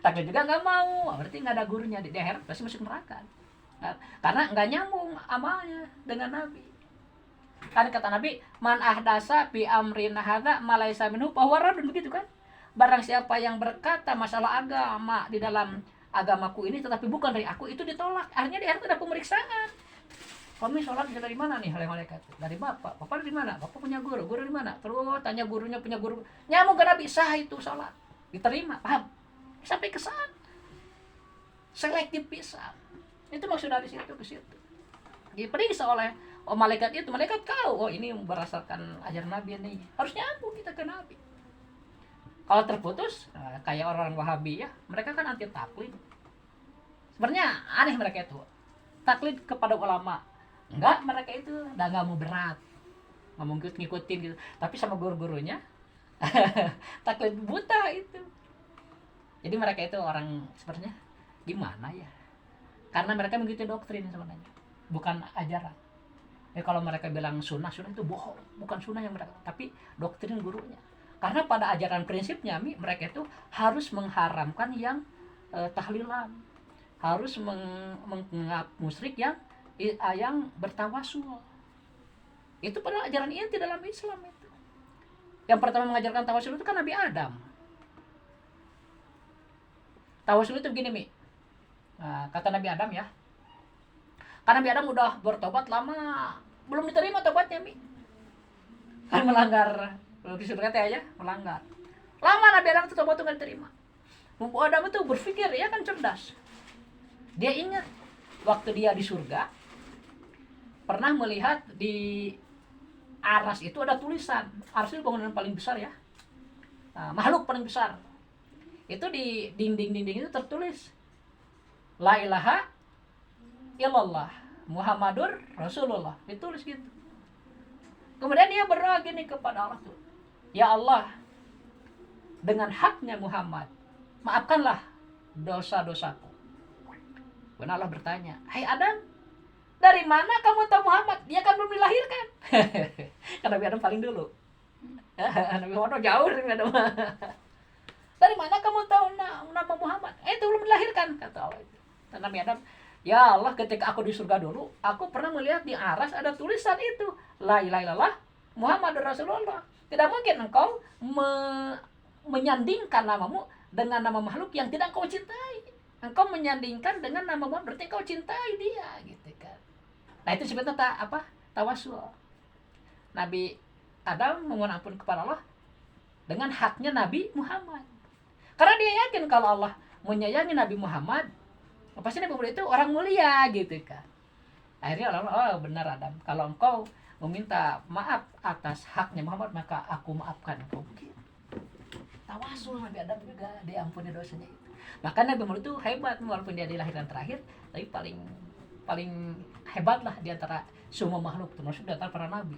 Taklid juga nggak mau, berarti nggak ada gurunya di daerah, pasti masuk neraka. Karena nggak nyambung amalnya dengan Nabi. Kan kata Nabi, man ahdasa fi amrina hadza ma laysa minhu fa huwa raddun, begitu kan? Barang siapa yang berkata masalah agama di dalam agamaku ini tetapi bukan dari aku, itu ditolak. Akhirnya di akhirat ada pemeriksaan. Kami sholat dari mana nih oleh malaikat? Dari bapak. Bapak dari mana? Bapak punya guru. Guru di mana? Terus tanya gurunya, punya guru. Nyamuk ke Nabi, sah itu sholat. Diterima, paham? Sampai ke sana. Selektif bisa. Itu maksud dari situ ke situ. Diperiksa oleh malaikat itu. Malaikat tahu, oh ini berdasarkan ajaran Nabi nih. Harus nyambung kita ke Nabi. Kalau terputus, kayak orang Wahabi ya, mereka kan anti taklid. Sebenarnya aneh mereka itu. Taklid kepada ulama. Enggak, mereka itu udah nggak mau berat. Nggak mau ngikutin gitu. Tapi sama guru-gurunya, taklid buta itu. Jadi mereka itu orang sebenarnya gimana ya? Karena mereka mengikuti doktrin sebenarnya, bukan ajaran. Kalau mereka bilang sunnah itu bohong, bukan sunnah yang mereka, tapi doktrin gurunya. Karena pada ajaran prinsipnya mereka itu harus mengharamkan yang tahlilan, harus menganggap musyrik yang bertawasul. Itu pada ajaran inti dalam Islam itu. Yang pertama mengajarkan tawasul itu kan Nabi Adam. Tawasul itu begini, Mi. Nah, kata Nabi Adam ya. Karena Nabi Adam udah bertobat lama, belum diterima tobatnya, Mi. Kan melanggar di surga teh ya, melanggar. Lama Nabi Adam itu tobat tuh nggak diterima. Nabi Adam itu berpikir, ya kan cerdas. Dia ingat waktu dia di surga pernah melihat di aras itu ada tulisan. Aras itu bangunan paling besar ya. Makhluk paling besar. Itu di dinding-dinding itu tertulis La ilaha illallah Muhammadur Rasulullah, ditulis gitu. Kemudian dia berdoa gini kepada Allah tuh, ya Allah, dengan haknya Muhammad, maafkanlah dosa-dosaku. Kemudian Allah bertanya, hai Adam, dari mana kamu tahu Muhammad? Dia kan belum dilahirkan. Karena Nabi Adam paling dulu. Nabi Muhammad jauh dari Adam. Dari mana kamu tahu nama Muhammad? Itu belum dilahirkan, kata Allah itu. Dan Nabi Adam, ya Allah, ketika aku di surga dulu, aku pernah melihat di aras ada tulisan itu, La ilaha illallah Muhammadur Rasulullah. Tidak mungkin engkau menyandingkan namamu dengan nama makhluk yang tidak kau cintai. Engkau menyandingkan dengan nama Muhammad, berarti kau cintai dia, gitu kan. Nah itu sebetulnya tawasul. Nabi Adam memohon ampun kepada Allah dengan haknya Nabi Muhammad. Karena dia yakin kalau Allah menyayangi Nabi Muhammad, pasti Nabi Muhammad itu orang mulia, gitu kan. Akhirnya Allah, oh benar Adam, kalau engkau meminta maaf atas haknya Muhammad, maka aku maafkan engkau. Tawasul Nabi Adam juga diampuni dosanya itu. Maka Nabi Muhammad itu hebat, walaupun dia dilahirkan terakhir, tapi paling hebat lah di antara semua makhluk, termasuk di antara para nabi.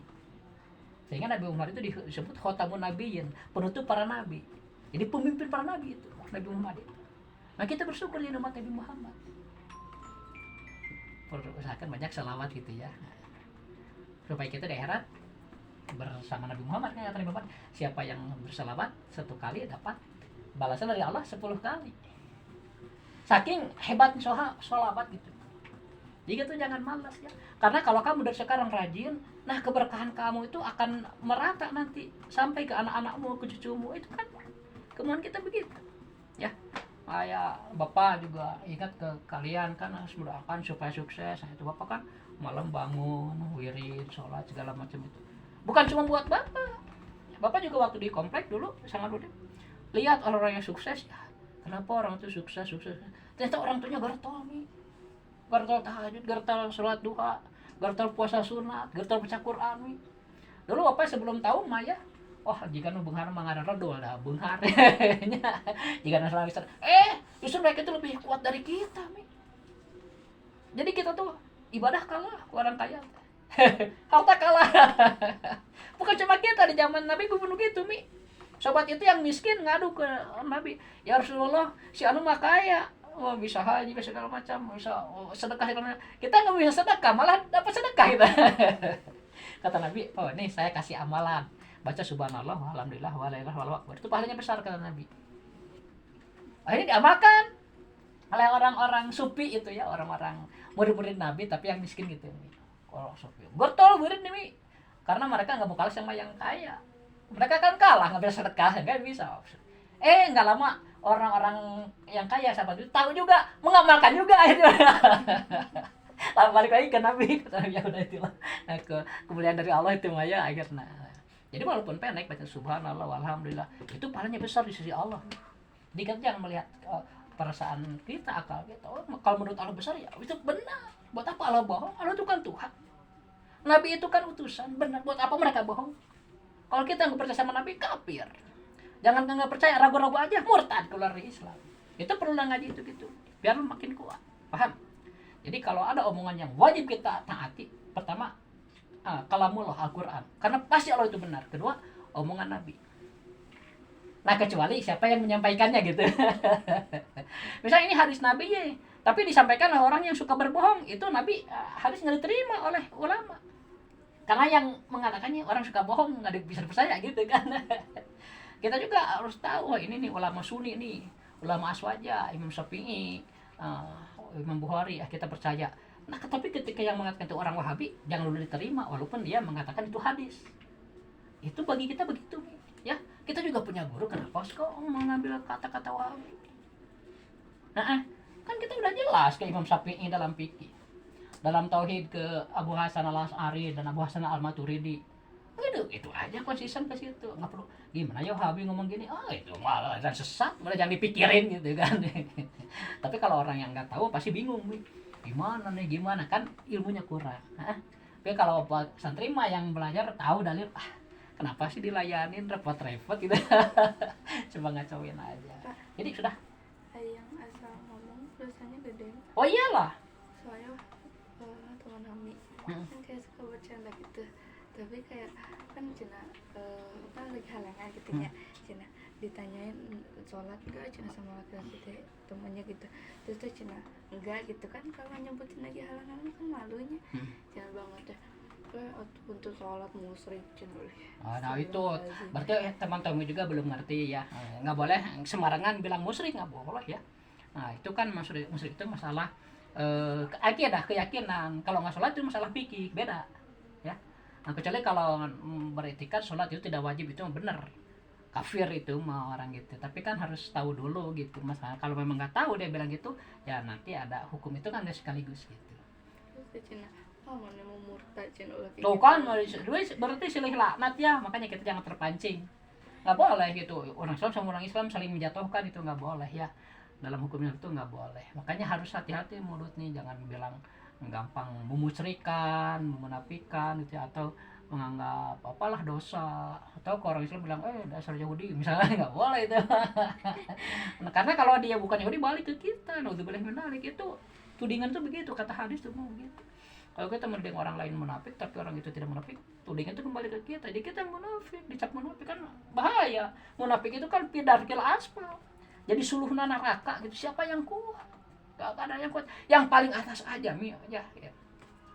Sehingga Nabi Muhammad itu disebut khotamun nabiyyin, penutup para nabi. Jadi pemimpin para nabi itu Nabi Muhammad itu. Nah kita bersyukur di umat Nabi Muhammad. Usahakan banyak salawat gitu ya, supaya kita di akhirat bersama Nabi Muhammad. Kan kata Nabi Muhammad, siapa yang bersalawat 1 kali dapat balasan dari Allah 10 kali. Saking hebat sholawat gitu. Jadi itu jangan malas ya. Karena kalau kamu dari sekarang rajin, nah keberkahan kamu itu akan merata nanti sampai ke anak-anakmu, ke cucumu. Itu kan kemauan kita begitu. Ya. Kayak Bapak juga ingat ke kalian kan harus mendoakan supaya sukses. Nah, itu Bapak kan malam bangun, wirid, sholat segala macam itu. Bukan cuma buat Bapak. Bapak juga waktu di komplek dulu sangat rutin lihat orang-orang yang sukses ya. Kenapa orang itu sukses? Ternyata orang tuanya gertol nih. Gertol tahajud, gertol sholat duha, gertol puasa sunat, gertol baca Quran nih. Dulu Bapak sebelum tahu mah ya, wah jika nu beunghar mah ngaran rodol dah beunghar. Jika nu salah justru mereka itu lebih kuat dari kita nih. Jadi kita tuh ibadah kalah orang kaya. Harta kalah. Bukan cuma kita, di zaman Nabi gubernur gitu mi. Sobat itu yang miskin ngadu ke Nabi, ya Rasulullah, si anu mah kaya, oh, bisa haji, bisa segala macam, bisa sedekah segala macam. Kita nggak bisa sedekah, malah dapat sedekah kita. Kata Nabi, oh nih saya kasih amalan, baca subhanallah, alhamdulillah, walailah, wallahu akbar. Itu pahalanya besar kata Nabi. Akhirnya diamalkan oleh orang-orang sufi itu ya, orang-orang murid-murid Nabi tapi yang miskin gitu. Kalau sufi, betul murid nih, karena mereka nggak mau kalah sama yang kaya. Mereka kan kalah, nggak bisa sedekah, nggak bisa. Nggak lama orang-orang yang kaya sahabat itu tahu juga, mengamalkan juga akhirnya. Lalu balik lagi ke Nabi, kata Nabi, ya udah itulah. Nah, kemuliaan dari Allah itu maya akhirnya. Jadi walaupun pendek baca subhanallah walhamdulillah, itu pahalanya besar di sisi Allah. Jadi kita jangan melihat perasaan kita, akal kita. Oh, kalau menurut Allah besar ya itu benar. Buat apa Allah bohong? Allah itu kan Tuhan. Nabi itu kan utusan, benar. Buat apa mereka bohong? Kalau kita nggak percaya sama Nabi, kafir. Jangan nggak percaya, ragu-ragu aja, murtad keluar dari Islam. Itu perlu ngaji itu gitu, biar makin kuat. Paham? Jadi kalau ada omongan yang wajib kita taati, pertama kalamullah Al-Quran, karena pasti Allah itu benar. Kedua, omongan Nabi. Nah kecuali siapa yang menyampaikannya gitu. Misalnya ini hadis Nabi ya, tapi disampaikan oleh orang yang suka berbohong, itu Nabi hadis nggak diterima oleh ulama. Karena yang mengatakannya orang suka bohong nggak bisa dipercaya gitu kan. Kita juga harus tahu, wah ini nih ulama Sunni nih, ulama Aswaja, Imam Syafi'i, Imam Bukhari, kita percaya. Nah, tapi ketika yang mengatakan itu orang Wahabi, jangan dulu diterima walaupun dia mengatakan itu hadis. Itu bagi kita begitu, ya. Kita juga punya guru, kenapa kok mengambil kata-kata Wahabi? Nah, kan kita udah jelas ke Imam Syafi'i dalam fikih, dalam tauhid ke Abu Hasan al-Asy'ari dan Abu Hasan al-Maturidi. Itu aja konsisten ke situ, nggak perlu gimana ya Wahabi ngomong gini, itu malah dan sesat, malah jangan dipikirin gitu kan. Tapi kalau orang yang nggak tahu pasti bingung nih, gimana kan ilmunya kurang. Tapi kalau santri mah yang belajar tahu dalil, kenapa sih dilayanin repot-repot gitu. Coba ngacauin aja. Jadi sudah. Yang asal ngomong dosanya gede. Oh iyalah. Soalnya teman kami kan kayak suka bercanda gitu. Tapi kayak kan cina lagi halangan gitu ya. Cina ditanyain sholat enggak cina sama laki-laki teh temannya gitu. Terus tuh cina enggak gitu kan, kalau nyebutin lagi halangan kan malunya. Cina banget deh. Untuk sholat musrik cina. Nah itu berarti teman-teman juga belum ngerti ya. Nggak boleh sembarangan bilang musyrik, nggak boleh ya. Nah itu kan musyrik itu masalah akidah, keyakinan. Kalau nggak sholat itu masalah fikih, beda ya. Nah kecuali kalau beretikat sholat itu tidak wajib, itu benar kafir itu mau orang gitu. Tapi kan harus tahu dulu gitu masalah. Kalau memang nggak tahu dia bilang gitu, ya nanti ada hukum itu kan nggak sekaligus gitu. Terus cina mana mau murtad cina lagi. Tuh kan berarti silih laknat ya, makanya kita jangan terpancing. Nggak boleh gitu, orang Islam sama orang Islam saling menjatuhkan, itu nggak boleh ya. Dalam hukumnya itu nggak boleh. Makanya harus hati-hati mulut nih, jangan bilang gampang memusyrikan, memunafikan gitu ya, atau menganggap apalah dosa, atau ke orang Islam bilang dasar Yahudi misalnya, nggak boleh itu. Nah, karena kalau dia bukan Yahudi balik ke kita, naudzubillah min dzalik, itu tudingan tuh begitu, kata hadis tuh mau gitu. Kalau kita mending orang lain munafik tapi orang itu tidak munafik, tudingan itu kembali ke kita. Jadi kita munafik, dicap munafik kan bahaya. Munafik itu kan pidarkil aspal, jadi suluhna neraka gitu. Siapa yang kuat? Gak ada yang kuat. Yang paling atas aja ya.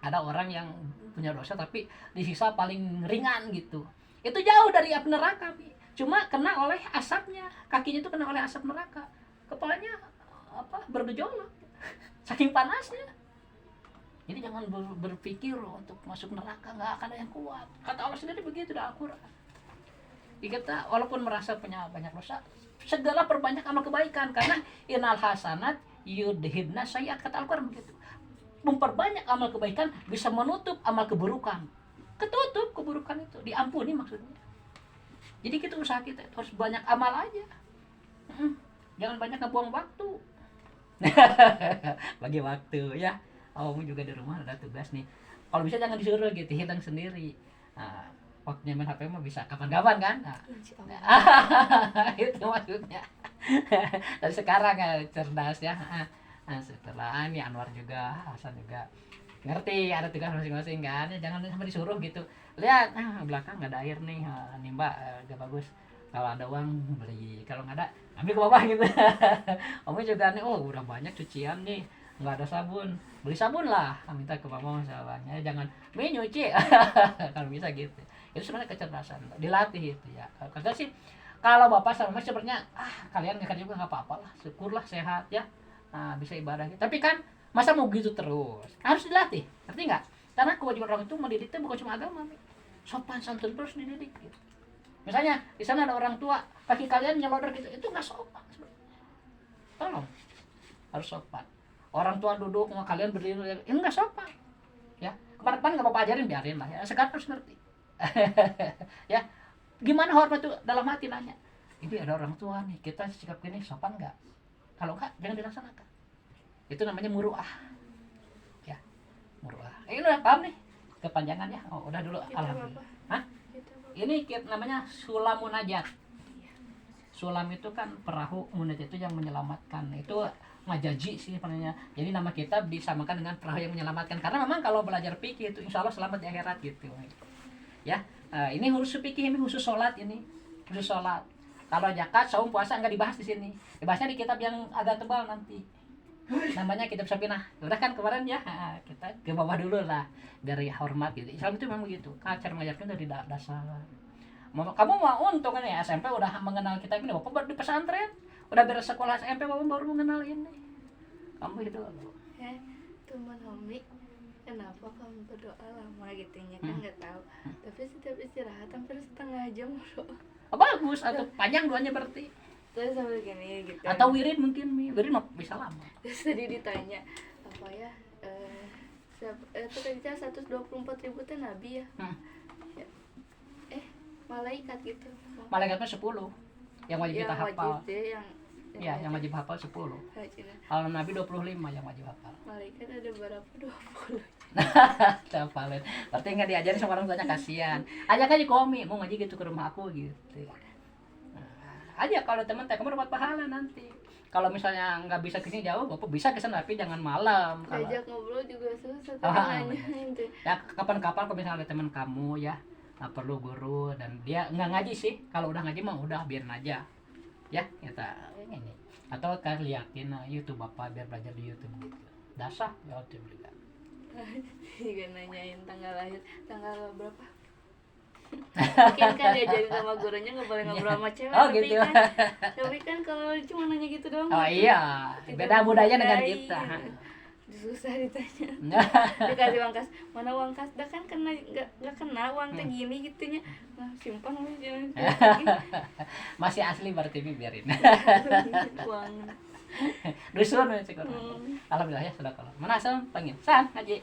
Ada orang yang punya dosa tapi disiksa paling ringan gitu. Itu jauh dari api neraka, cuma kena oleh asapnya. Kakinya itu kena oleh asap neraka. Kepalanya bergejolak saking panasnya. Jadi jangan berpikir untuk masuk neraka, nggak akan ada yang kuat. Kata Allah sendiri begitu dalam Al-Quran. Kita walaupun merasa punya banyak dosa, segala perbanyak amal kebaikan, karena innal hasanat yudhibna sayyi'at, kata Al-Quran begitu. Memperbanyak amal kebaikan bisa menutup amal keburukan. Ketutup keburukan itu, diampuni maksudnya. Jadi kita usaha kita harus banyak amal aja. Jangan banyak ngebuang waktu. Bagi waktu ya. Kamu juga di rumah ada tugas nih. Kalau bisa jangan disuruh gitu, hilang sendiri. Nah, waktunya main HP mah bisa kapan-kapan kan? Nah, itu maksudnya. Dari sekarang cerdas ya. Setelah ini Anwar juga, Hasan juga ngerti ada tugas masing-masing kan. Ya, jangan sampai disuruh gitu. Lihat, belakang nggak ada air nih. Nih Mbak, gak bagus. Kalau ada uang beli, kalau nggak ada ambil ke bawah gitu. Kamu juga nih, udah banyak cucian nih, nggak ada sabun, beli sabun lah, minta ke mama masalahnya, jangan nyuci. Kalau bisa gitu, itu sebenarnya kecerdasan, dilatih itu ya. Kata sih kalau bapak sama mama sebenarnya kalian nggak kerja juga nggak apa-apa lah, syukurlah sehat ya, bisa ibadah gitu. Tapi kan masa mau gitu terus, harus dilatih, ngerti nggak? Karena kewajiban orang itu mendidiknya bukan cuma agama, sopan santun terus dididik gitu. Misalnya di sana ada orang tua, kaki kalian nyelodor gitu, itu nggak sopan sebenarnya. Tolong, harus sopan. Orang tua duduk, mau kalian berdiri, ini nggak sopan. Ya, depan nggak apa-apa, ajarin, biarin lah ya. Sekarang harus ngerti. Ya, gimana hormat itu dalam hati nanya. Ini ada orang tua nih, kita sikap gini sopan nggak? Kalau nggak, jangan dilaksanakan. Itu namanya muruah. Ya, muruah. Ini udah paham nih, kepanjangan ya. Udah dulu. Alhamdulillah. Hah? Ini namanya sulam munajat. Sulam itu kan perahu, munajat itu yang menyelamatkan. Itu majaji sih sebenarnya. Jadi nama kita disamakan dengan perahu yang menyelamatkan. Karena memang kalau belajar fikih itu insya Allah selamat di akhirat gitu. Ya, ini khusus fikih, ini khusus sholat ini. Khusus sholat. Kalau zakat, saum, puasa nggak dibahas di sini. Dibahasnya di kitab yang agak tebal nanti. Namanya kitab Sabinah. Udah kan kemarin ya, kita ke bawah dulu lah biar hormat gitu. Islam itu memang begitu. Cara mengajarkan dari dasar. Kamu mau untung kan ya, SMP udah mengenal kitab ini. Bapak baru di pesantren, udah beres sekolah SMP bapak baru mengenal ini. Kamu itu teman Homi, kenapa kamu berdoa lama gitu ya kan nggak tahu. Tapi setiap istirahat hampir setengah jam berdoa. bagus atau panjang doanya berarti. Terus sambil gini gitu. Atau wirid mungkin, wirid mah bisa lama. Terus tadi ditanya apa ya? Itu tadi 124.000 teh nabi ya. Ya. Malaikat gitu. Malaikatnya 10 yang wajib kita hafal. Wajib deh, yang wajib hafal 10. Kalau Nabi 25 yang wajib hafal. Malaikat ada berapa? 20. Hafalin. Berarti nggak diajarin sama orang tuanya, kasihan. Ajak aja komi, mau ngaji gitu ke rumah aku gitu. Aja kalau teman kamu dapat pahala nanti. Kalau misalnya nggak bisa kesini jauh, bapak bisa kesana tapi jangan malam. Ajak ngobrol juga susah itu. Ya kapan-kapan kalau misalnya ada teman kamu ya nggak perlu guru dan dia nggak ngaji sih. Kalau udah ngaji mah udah biarin aja. Ya kita ini. Atau kan liatin YouTube bapak biar belajar di YouTube gitu. Dasar ya YouTube juga. Juga nanyain tanggal lahir, tanggal berapa? Mungkin kan diajarin sama gurunya nggak boleh ngobrol sama cewek. Gitu. Tapi kan kalau cuma nanya gitu doang. Oh iya, beda budaya dengan kita. Susah ditanya. Dikasih uang kas, mana uang kas? Dah kan kena nggak kena uang teh gini gitunya. Nah, simpan aja jangan. Masih asli berarti biarin. Uang. Dusun sih kurang. Alhamdulillah ya sudah kalau. Mana asal pengen? San ngaji.